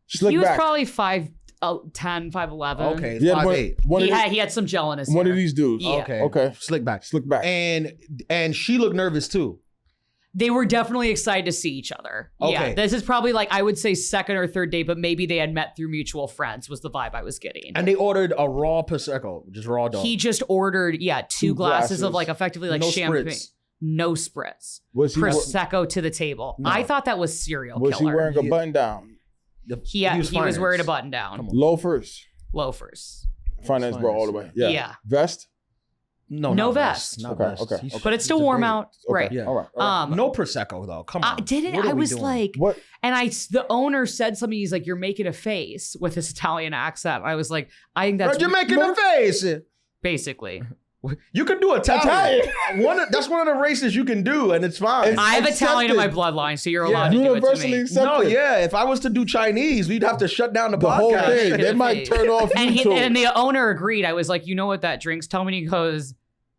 Slick He was back. probably 5'10", 5'11". Okay, Yeah, 5'8". He had some gel in his hair. One of these dudes. Yeah. Okay. Slick back. And she looked nervous too. They were definitely excited to see each other. Okay. Yeah, this is probably like, I would say second or third date, but maybe they had met through mutual friends was the vibe I was getting. And they ordered a raw Prosecco, just raw dog. He just ordered, two glasses of like effectively like No champagne. spritz. No spritz. Was he Prosecco to the table. No. I thought that was serial Was he killer. wearing a button down? He was wearing a button down. Loafers. Loafers. Finance bro all the way. Yeah. Yeah. Vest? No not vest. Not Okay, vest. okay, He's- okay. But it's still he's a warm babe. out. Okay. Right. Yeah. All right. No Prosecco though. Come on. Didn't What are I we was doing? like, What? and the owner said something. He's like, "You're making a face" with this Italian accent. I was like, I think that's You're making a face. basically. You can do Italian. That's one of the races you can do, and it's fine. I have accepted. Italian in my bloodline, so you're Yeah. allowed to do it to Universally me. accepted. No, yeah. If I was to do Chinese, we'd have to shut down the The podcast. whole thing. Making They a might face. turn off And YouTube. the owner agreed. I was like, you know what that drink's telling me? He goes,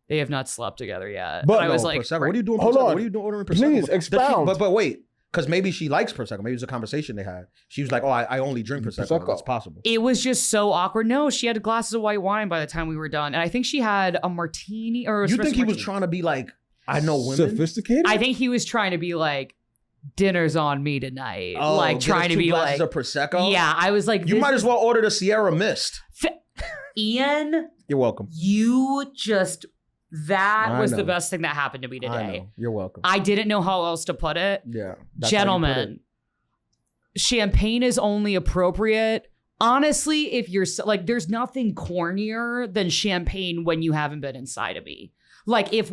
they have not slept together yet. But And I was No, like, Prosecco. What are you doing? Hold Prosecco? on. What are you doing ordering Prosecco? Please, Does she- expound. But wait, because maybe she likes Prosecco. Maybe it was a conversation they had. She was like, "Oh, I only drink Prosecco. Prosecco. That's possible." it was just so awkward. No, she had glasses of white wine by the time we were done. And I think she had a martini or a You espresso think he was martini. trying to be like, "I know women"? Sophisticated? I think he was trying to be like, dinner's on me tonight. Oh, like get trying us to two be glasses like, of Prosecco. yeah, I was like, You this might is- as well order the Sierra Mist. Ian, You're welcome. you just, that I was the know. best thing that happened to me I today. know. You're welcome. I didn't know how else to put it. Yeah, that's how you put Gentlemen, champagne is only appropriate. Honestly, if you're like, there's nothing cornier than champagne when you haven't been inside of me. Like if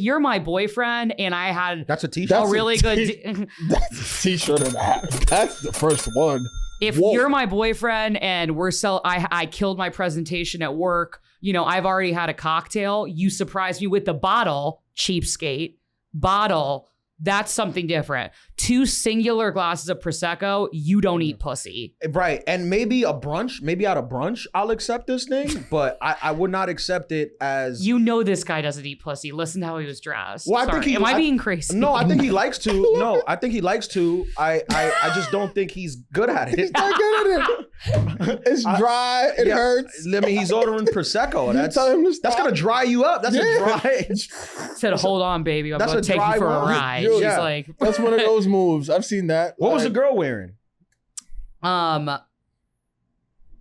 you're my boyfriend and I had it. That's a T-shirt. That's a really good, That's a t-shirt and a hat. That's the first one. if Whoa. you're my boyfriend and I killed my presentation at work, I've already had a cocktail. You surprise me with the bottle, cheapskate, bottle. That's something different. 2 singular glasses of Prosecco, you don't eat pussy. Right, and maybe at a brunch, I'll accept this thing, but I would not accept it as. You know this guy doesn't eat pussy. Listen to how he was dressed. Well, I Sorry. think Am I being crazy? No, I think he likes to. No, I think he likes to. I just don't think he's good at it. He's not good at it. It's dry. It Yeah, hurts. I mean, he's ordering Prosecco. You tell him to That's stop. gonna dry you up. That's a dry. Said, hold on, baby. I'm That's going a to take dry you for a one. ride. Yo, She's yeah. like, That's one of those moves. I've seen that. What was the Like, girl wearing?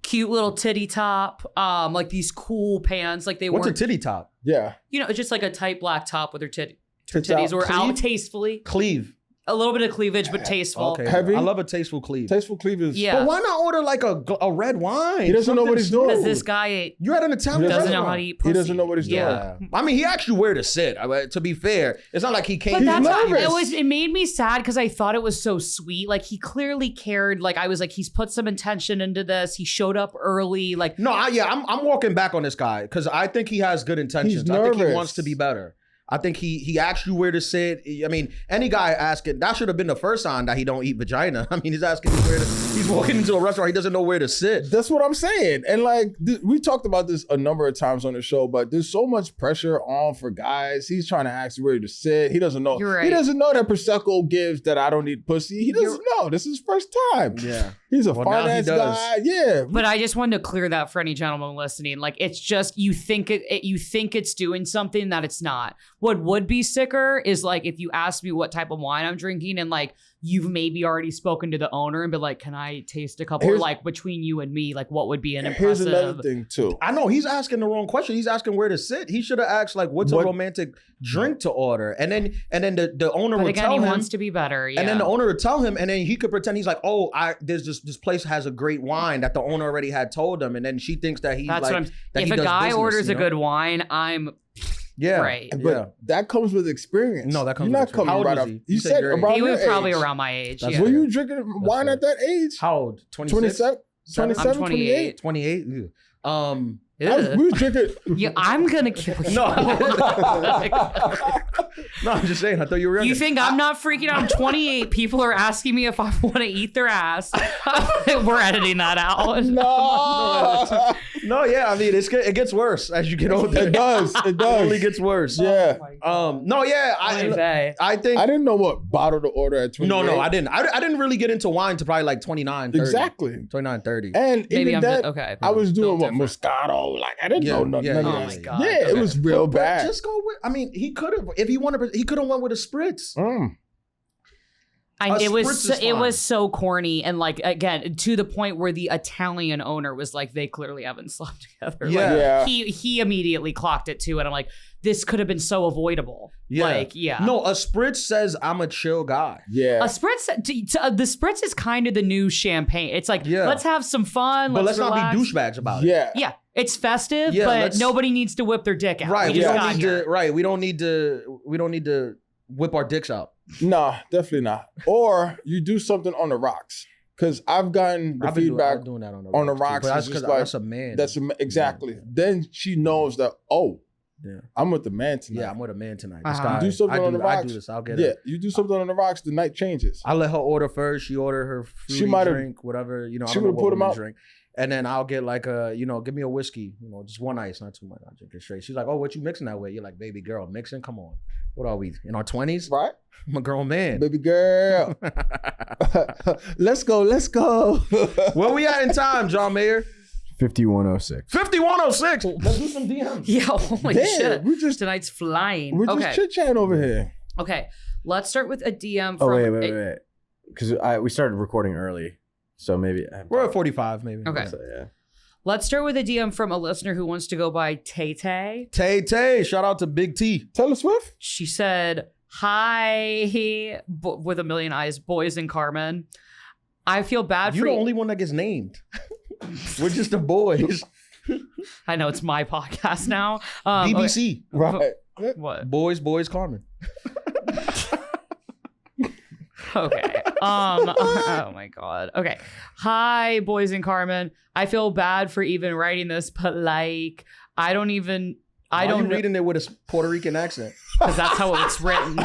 cute little titty top. Like these cool pants. Like they What's a weren't, titty top? Yeah. it's just like a tight black top with her Tits titties out. were out Cleave? tastefully. Cleave. A little bit of cleavage, but tasteful. Okay. Heavy? I love a tasteful cleave. Tasteful cleavage. Yeah. But why not order like a red wine? He doesn't know what Something he's doing. Because smooth. this guy You're at an Italian doesn't restaurant. know how to eat pussy. He doesn't know what he's doing. Yeah. I mean, he asked you where to sit. To be fair, it's not like he came. But He's that's not, nervous. it made me sad because I thought it was so sweet. Like he clearly cared. Like I was like, he's put some intention into this. He showed up early. Like No, I'm walking back on this guy because I think he has good intentions. He's I think he nervous. wants to be better. I think he asked you where to sit. I mean, any guy asking, that should have been the first sign that he don't eat vagina. I mean, he's asking you where to, he's walking into a restaurant, he doesn't know where to sit. That's what I'm saying. And like, we talked about this a number of times on the show, but there's so much pressure on for guys. He's trying to ask you where to sit. He doesn't know. You're right. He doesn't know that Prosecco gives that I don't need pussy. He doesn't know. This is his first time. Yeah. He's a Well, now he finance does. guy. Yeah. But I just wanted to clear that for any gentleman listening. Like it's just you think it's doing something that it's not. What would be sicker is like if you ask me what type of wine I'm drinking and like you've maybe already spoken to the owner and been like, can I taste a couple? Or like between you and me, like what would be an Here's impressive? another thing too. I know he's asking the wrong question. He's asking where to sit. He should have asked like, what's a What- romantic drink to order? And then the owner But would again, tell he him. wants to be better. Yeah. And then the owner would tell him, and then he could pretend he's like, "Oh, this place has a great wine that the owner already had told him," and then she thinks that he's That's like, what I'm. that If he a does guy business, orders you a know? good wine, I'm yeah, right. But yeah. that comes with experience. No, that comes You're with not coming experience. How old right was off. he? You You said said your age. around he was your probably age. around my age. That's Yeah. Were you drinking wine fair. at that age? How old? 26? 27? 27, I'm 28. 28? 28. We was drinking. Yeah, I'm gonna kill you. No. No, I'm just saying. I thought you were. You think I'm not freaking out? I'm 28. People are asking me if I want to eat their ass. We're editing that out. No, yeah. I mean, it gets worse as you get older. It does. It does. It only gets worse. Yeah. No, yeah. I think I didn't know what bottle to order at 28. No, I didn't. I didn't really get into wine to probably like 29, 30. Exactly. 29, 30. And Maybe even I'm that, okay. I was doing Built what Moscato. Like I didn't know nothing. Yeah, Oh of my that. God. Yeah, it was real bad. Just go with. I mean, he could have. If he wanted, he could have went with a spritz. It spritz is fine. was so corny, and like again to the point where the Italian owner was like, they clearly haven't slept together. Yeah. Like, he immediately clocked it too, and I'm like, this could have been so avoidable. Yeah. Like, yeah. No, a spritz says I'm a chill guy. Yeah. A spritz, the spritz is kind of the new champagne. It's like, let's have some fun. But let's relax. not be douchebags about it. Yeah. Yeah, it's festive, Yeah, but nobody needs to whip their dick out. Right. We We just don't got need here. to. Right. We don't need to whip our dicks out. No, definitely not. Or you do something on the rocks. Because I've gotten the feedback doing that on the rocks. That's It's just because like, that's a man. exactly. Then she knows that, Yeah. I'm with the man tonight. Yeah, I'm with a man tonight. Uh-huh. This guy, Do something on the I rocks. do this. I'll get Yeah, it. you do something on the rocks, the night changes. I let her order first. She ordered her fruity She might have- drink, whatever. You know, she I don't know would've what put 'em women out. drink. And then I'll get like give me a whiskey. You know, just one ice, not too much. I'll drink it straight. She's like, oh, what you mixing that way? You're like, baby girl, mixing? Come on. What are we, in our 20s? Right? I'm a grown man. Baby girl. Let's go. Where we at in time, John Mayer? 5106. 5106. Let's do some DMs. Yeah, holy Damn, shit. Tonight's flying. We're just Okay. chit-chatting over here. Okay, let's start with a DM from... Oh, wait. Because we started recording early. So maybe... We're at 45, maybe. Okay. So, yeah. Let's start with a DM from a listener who wants to go by Tay Tay. Tay, shout out to Big T. Taylor Swift? She said, hi, with a million eyes, boys and Carmen. I feel bad You're for the only one that gets named. We're just the boys. I know, it's my podcast now. BBC. Right. What? Boys, Carmen. Okay. Oh my God. Okay. Hi, boys and Carmen. I feel bad for even writing this, but like, I don't reading it with a Puerto Rican accent. because that's how it's written.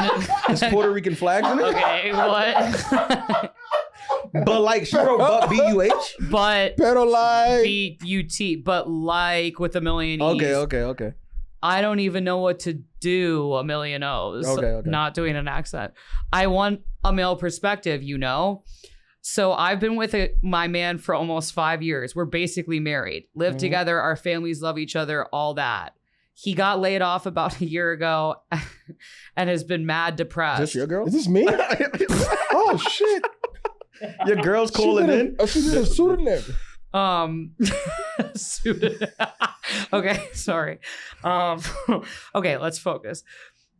It's Puerto Rican flags in it. Okay, what? But like she wrote but B-U-H. But Pero like. B-U-T, but like with a million E's. Okay. I don't even know what to do, a million O's. Okay. Not doing an accent. I want a male perspective, you know? So I've been with my man for almost 5 years. We're basically married, live together, our families love each other, all that. He got laid off about a year ago and has been mad depressed. Is this your girl? Is this me? Oh, shit. Your girl's calling in? She did a pseudonym. Okay, sorry. Okay, let's focus.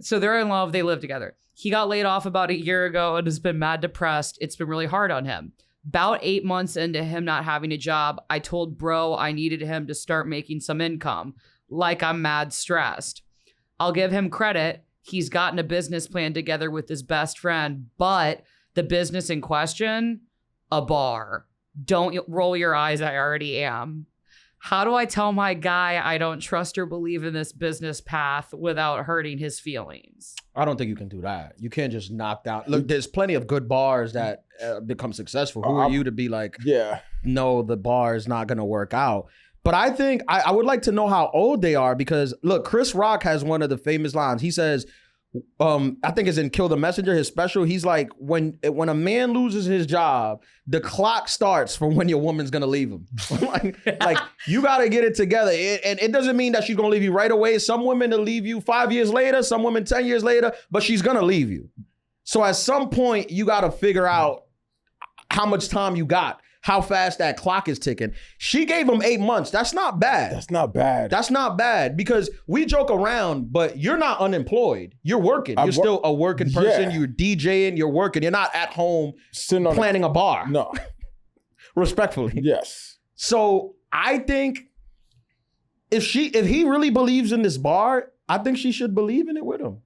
So they're in love, they live together. He got laid off about a year ago and has been mad depressed. It's been really hard on him. About 8 months into him not having a job, I told bro I needed him to start making some income. Like I'm mad stressed. I'll give him credit. He's gotten a business plan together with his best friend, but the business in question, a bar. Don't roll your eyes, I already am. How do I tell my guy I don't trust or believe in this business path without hurting his feelings? I don't think you can do that. You can't just knock down. Look, there's plenty of good bars that become successful. Who are you to be like, no, the bar is not going to work out? But I think I would like to know how old they are because, look, Chris Rock has one of the famous lines. He says, I think it's in Kill the Messenger, his special. He's like, when a man loses his job, the clock starts from when your woman's gonna leave him. like you gotta get it together. And it doesn't mean that she's gonna leave you right away. Some women will leave you 5 years later, some women 10 years later, but she's gonna leave you. So at some point, you gotta figure out how much time you got, how fast that clock is ticking. She gave him 8 months. That's not bad. That's not bad Because we joke around, but you're not unemployed. You're working. You're still a working person. You're DJing. You're working. You're not at home planning a bar. No. Respectfully. Yes. So I think if he really believes in this bar, I think she should believe in it with him.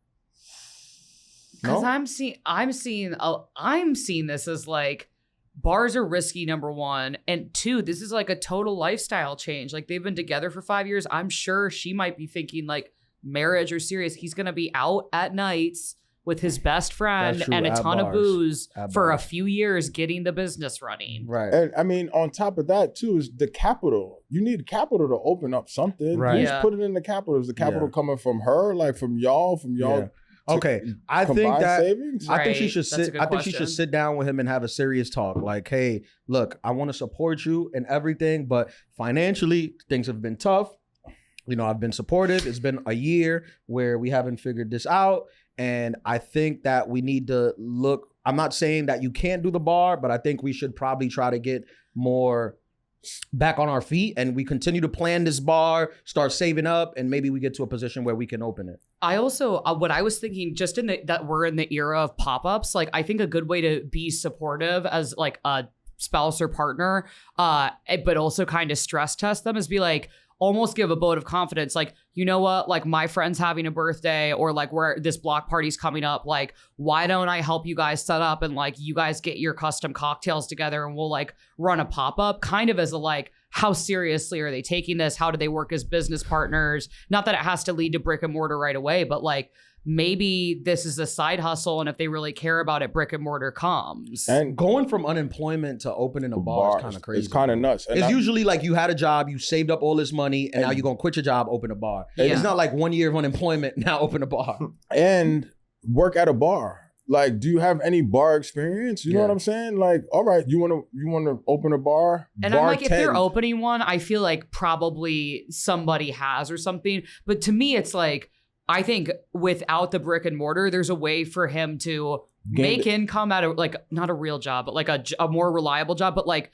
Because I'm seeing this as like, bars are risky, number one. And two, this is like a total lifestyle change. Like they've been together for 5 years. I'm sure she might be thinking like marriage or serious. He's going to be out at nights with his best friend and a ton of booze for a few years getting the business running. Right. And I mean, on top of that too is the capital. You need capital to open up something. Right. Who's putting in the capital? Is the capital coming from her, like from y'all? Yeah. Okay, I think that savings? I think she should That's sit. I think she question. should sit down with him and have a serious talk. Like, hey, look, I want to support you and everything, but financially things have been tough. You know, I've been supportive. It's been a year where we haven't figured this out, and I think that we need to look. I'm not saying that you can't do the bar, but I think we should probably try to get more back on our feet, and we continue to plan this bar, start saving up, and maybe we get to a position where we can open it. I also, what I was thinking, just in that we're in the era of pop-ups, like I think a good way to be supportive as like a spouse or partner, but also kind of stress test them is be like, almost give a vote of confidence. Like, you know what, like my friend's having a birthday or like where this block party's coming up. Like, why don't I help you guys set up and like you guys get your custom cocktails together and we'll like run a pop-up kind of as a like, how seriously are they taking this? How do they work as business partners? Not that it has to lead to brick and mortar right away, but like maybe this is a side hustle. And if they really care about it, brick and mortar comes. And going from unemployment to opening a bar is kind of crazy. It's kind of nuts. And it's usually like you had a job, you saved up all this money, and now you're going to quit your job, open a bar. Yeah. It's not like 1 year of unemployment, now open a bar. And work at a bar. Like, do you have any bar experience? You know what I'm saying? Like, all right, you want to open a bar? And I'm like, if they're opening one, I feel like probably somebody has or something. But to me, it's like, I think without the brick and mortar, there's a way for him to make income out of like, not a real job, but like a more reliable job, but like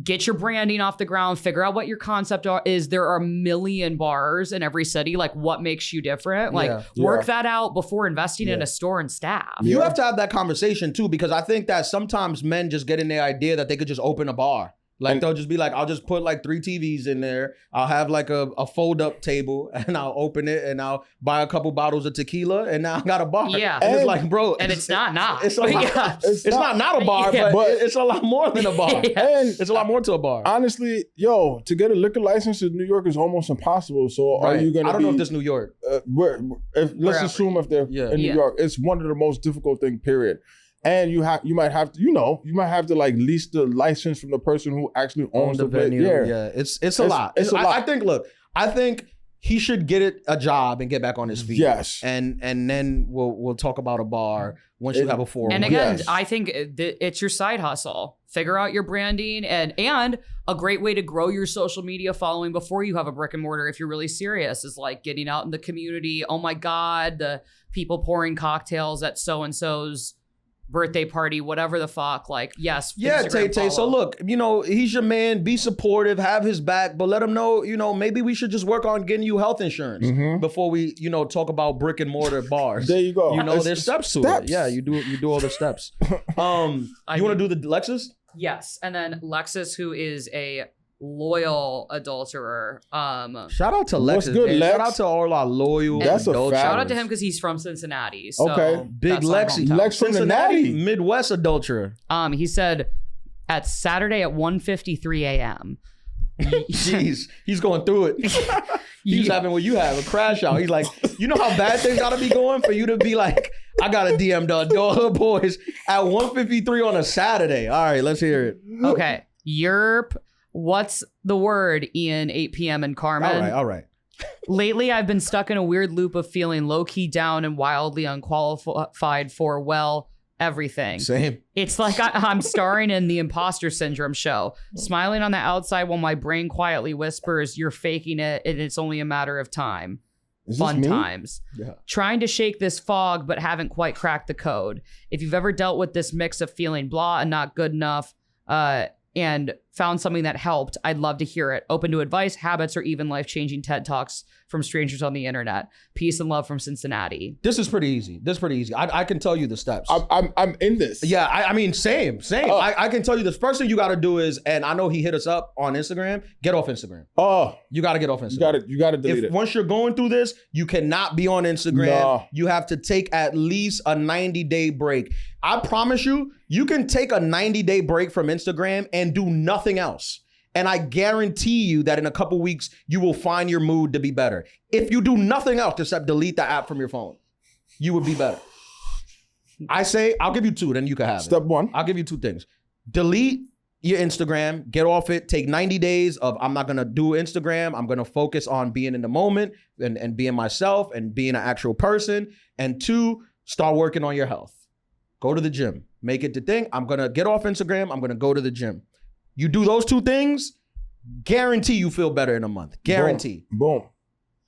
get your branding off the ground, figure out what your concept is. There are a million bars in every city. Like what makes you different? Like work that out before investing in a store and staff. You have to have that conversation too, because I think that sometimes men just get in the idea that they could just open a bar. Like they'll just be like, I'll just put like 3 TVs in there. I'll have like a fold up table and I'll open it and I'll buy a couple bottles of tequila and now I got a bar. Yeah. And it's like, bro. And it's not. It's a lot. It's not a bar, but it's a lot more than a bar. And it's a lot more to a bar. Honestly, yo, to get a liquor license in New York is almost impossible. So are you going to I don't know if this is New York. Let's assume if they're in New York, it's one of the most difficult things, period. And you might have to like lease the license from the person who actually owns the venue. Yeah, it's a lot. It's a lot. I think he should get a job and get back on his feet. Yes. And then we'll talk about a bar once you have a 401. And again, I think it's your side hustle. Figure out your branding and a great way to grow your social media following before you have a brick and mortar if you're really serious is like getting out in the community. Oh my God, the people pouring cocktails at so-and-so's birthday party, whatever the fuck, like, yes. Yeah, Tay. So look, he's your man. Be supportive, have his back, but let him know, maybe we should just work on getting you health insurance before we, talk about brick and mortar bars. There you go. There's steps to it. Yeah, you do all the steps. You want to do the Lexus? Yes, and then Lexus, who is a loyal adulterer. Shout out to Lex. What's good, Lex? Shout out to all our loyal That's a adulterers. Shout out to him because he's from Cincinnati. So okay. Big Lexi. Lex from Cincinnati. Midwest adulterer. He said at Saturday at 1:53 a.m. Jeez, he's going through it. He's having what you have, a crash out. He's like, you know how bad things gotta be going for you to be like, I gotta DM the Adulthood boys at 1:53 on a Saturday. All right, let's hear it. Okay. Yerp. What's the word, Ian, 8 p.m. in Carmen? All right. Lately, I've been stuck in a weird loop of feeling low-key down and wildly unqualified for, well, everything. Same. It's like I'm starring in the imposter syndrome show, smiling on the outside while my brain quietly whispers, you're faking it, and it's only a matter of time. Fun times. Yeah. Trying to shake this fog, but haven't quite cracked the code. If you've ever dealt with this mix of feeling blah and not good enough, and Found something that helped. I'd love to hear it. Open to advice, habits, or even life-changing TED Talks from strangers on the internet. Peace and love from Cincinnati. This is pretty easy. I can tell you the steps. I'm in this. Yeah, I mean, same. I can tell you the first thing you got to do is, and I know he hit us up on Instagram, get off Instagram. Oh. You got to get off Instagram. You got to delete it. Once you're going through this, you cannot be on Instagram. No. You have to take at least a 90-day break. I promise you, you can take a 90-day break from Instagram and do nothing else. And I guarantee you that in a couple weeks, you will find your mood to be better. If you do nothing else except delete the app from your phone, you would be better. I say, I'll give you 2, then you can have Step 1. I'll give you 2 things. Delete your Instagram, get off it, take 90 days of I'm not gonna do Instagram. I'm gonna focus on being in the moment and being myself and being an actual person. And 2, start working on your health. Go to the gym, make it the thing. I'm gonna get off Instagram, I'm gonna go to the gym. You do those 2 things, guarantee you feel better in a month. Guarantee. Boom.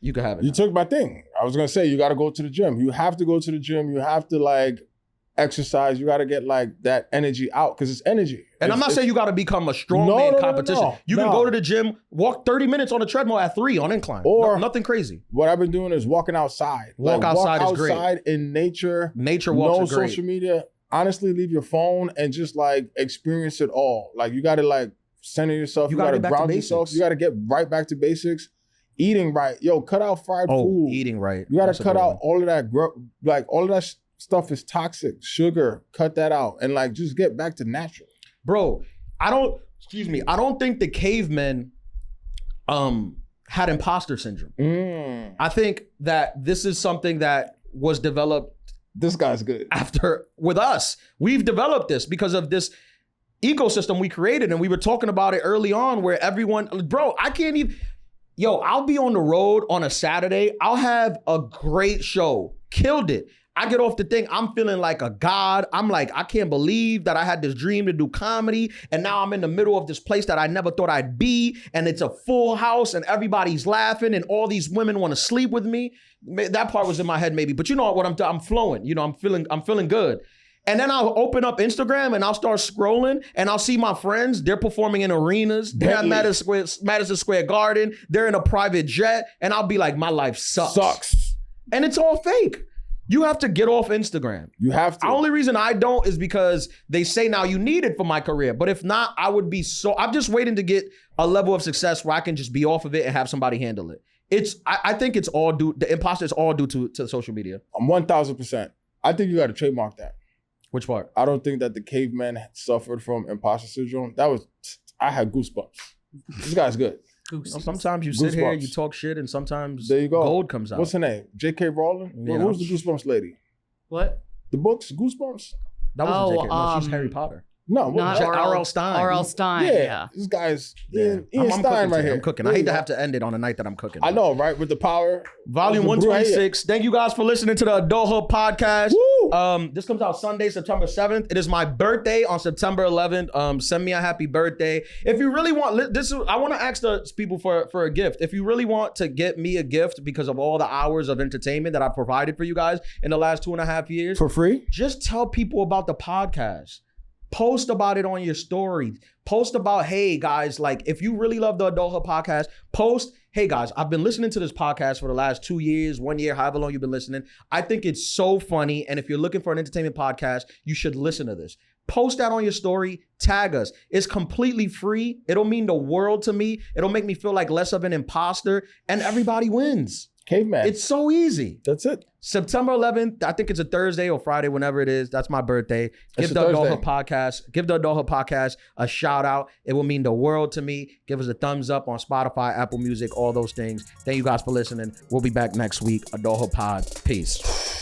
You can have it. You took my thing. I was gonna say, you gotta go to the gym. You have to go to the gym. You have to like exercise. You gotta get like that energy out because it's energy. And I'm not saying you gotta become a strongman competition. No. You can go to the gym, walk 30 minutes on a treadmill at 3 on incline. Or nothing crazy. What I've been doing is walking outside. Walk outside is great. Outside in nature. Nature walks are great. No social media. Honestly, leave your phone and just like experience it all. Like you gotta like center yourself. You gotta ground yourself. You gotta get right back to basics. Eating right. Yo, cut out fried food. Eating right. You gotta cut out all of that. Like all of that stuff is toxic. Sugar, cut that out. And like just get back to natural. Bro, I don't think the cavemen had imposter syndrome. I think that this is something that was developed. This guy's good. With us, we've developed this because of this ecosystem we created, and we were talking about it early on where everyone, bro, I can't even, I'll be on the road on a Saturday. I'll have a great show. Killed it. I get off the thing. I'm feeling like a god. I'm like, I can't believe that I had this dream to do comedy. And now I'm in the middle of this place that I never thought I'd be. And it's a full house and everybody's laughing and all these women want to sleep with me. That part was in my head maybe, but you know what, I'm flowing. You know, I'm feeling good. And then I'll open up Instagram and I'll start scrolling and I'll see my friends. They're performing in arenas. They're at Madison Square Garden. They're in a private jet. And I'll be like, my life sucks. And it's all fake. You have to get off Instagram. You have to. The only reason I don't is because they say now you need it for my career. But if not, I would be I'm just waiting to get a level of success where I can just be off of it and have somebody handle it. I think it's all due, the imposter is all due to social media. 1000%. I think you got to trademark that. Which part? I don't think that the caveman suffered from imposter syndrome. I had goosebumps. This guy's good. Sometimes you sit here, you talk shit, and sometimes there you go. Gold comes out. What's her name? J.K. Rowling? Yeah. Who's the Goosebumps lady? What? The books, Goosebumps? That wasn't J.K. No, she's Harry Potter. No, not R.L. Stein. R.L. Stein, yeah. This guy's Ian I'm Stein right here. I'm cooking. I hate to have to end it on a night that I'm cooking. I know, right? With the power. Volume 126. Thank you guys for listening to the Adulthood podcast. Woo! This comes out Sunday, September 7th. It is my birthday on September 11th. Send me a happy birthday. If you really want, I want to ask the people for a gift. If you really want to get me a gift because of all the hours of entertainment that I provided for you guys in the last 2.5 years. For free? Just tell people about the podcast. Post about it on your story. Post about, hey guys, like if you really love the Adulthood podcast, post, hey guys, I've been listening to this podcast for the last 2 years, 1 year, however long you've been listening. I think it's so funny. And if you're looking for an entertainment podcast, you should listen to this. Post that on your story, tag us. It's completely free. It'll mean the world to me. It'll make me feel like less of an imposter and everybody wins. Caveman. It's so easy. That's it. September 11th, I think it's a Thursday or Friday, whenever it is. That's my birthday. Give the Adulthood podcast a shout out. It will mean the world to me. Give us a thumbs up on Spotify, Apple Music, all those things. Thank you guys for listening. We'll be back next week. Adulthood Pod. Peace.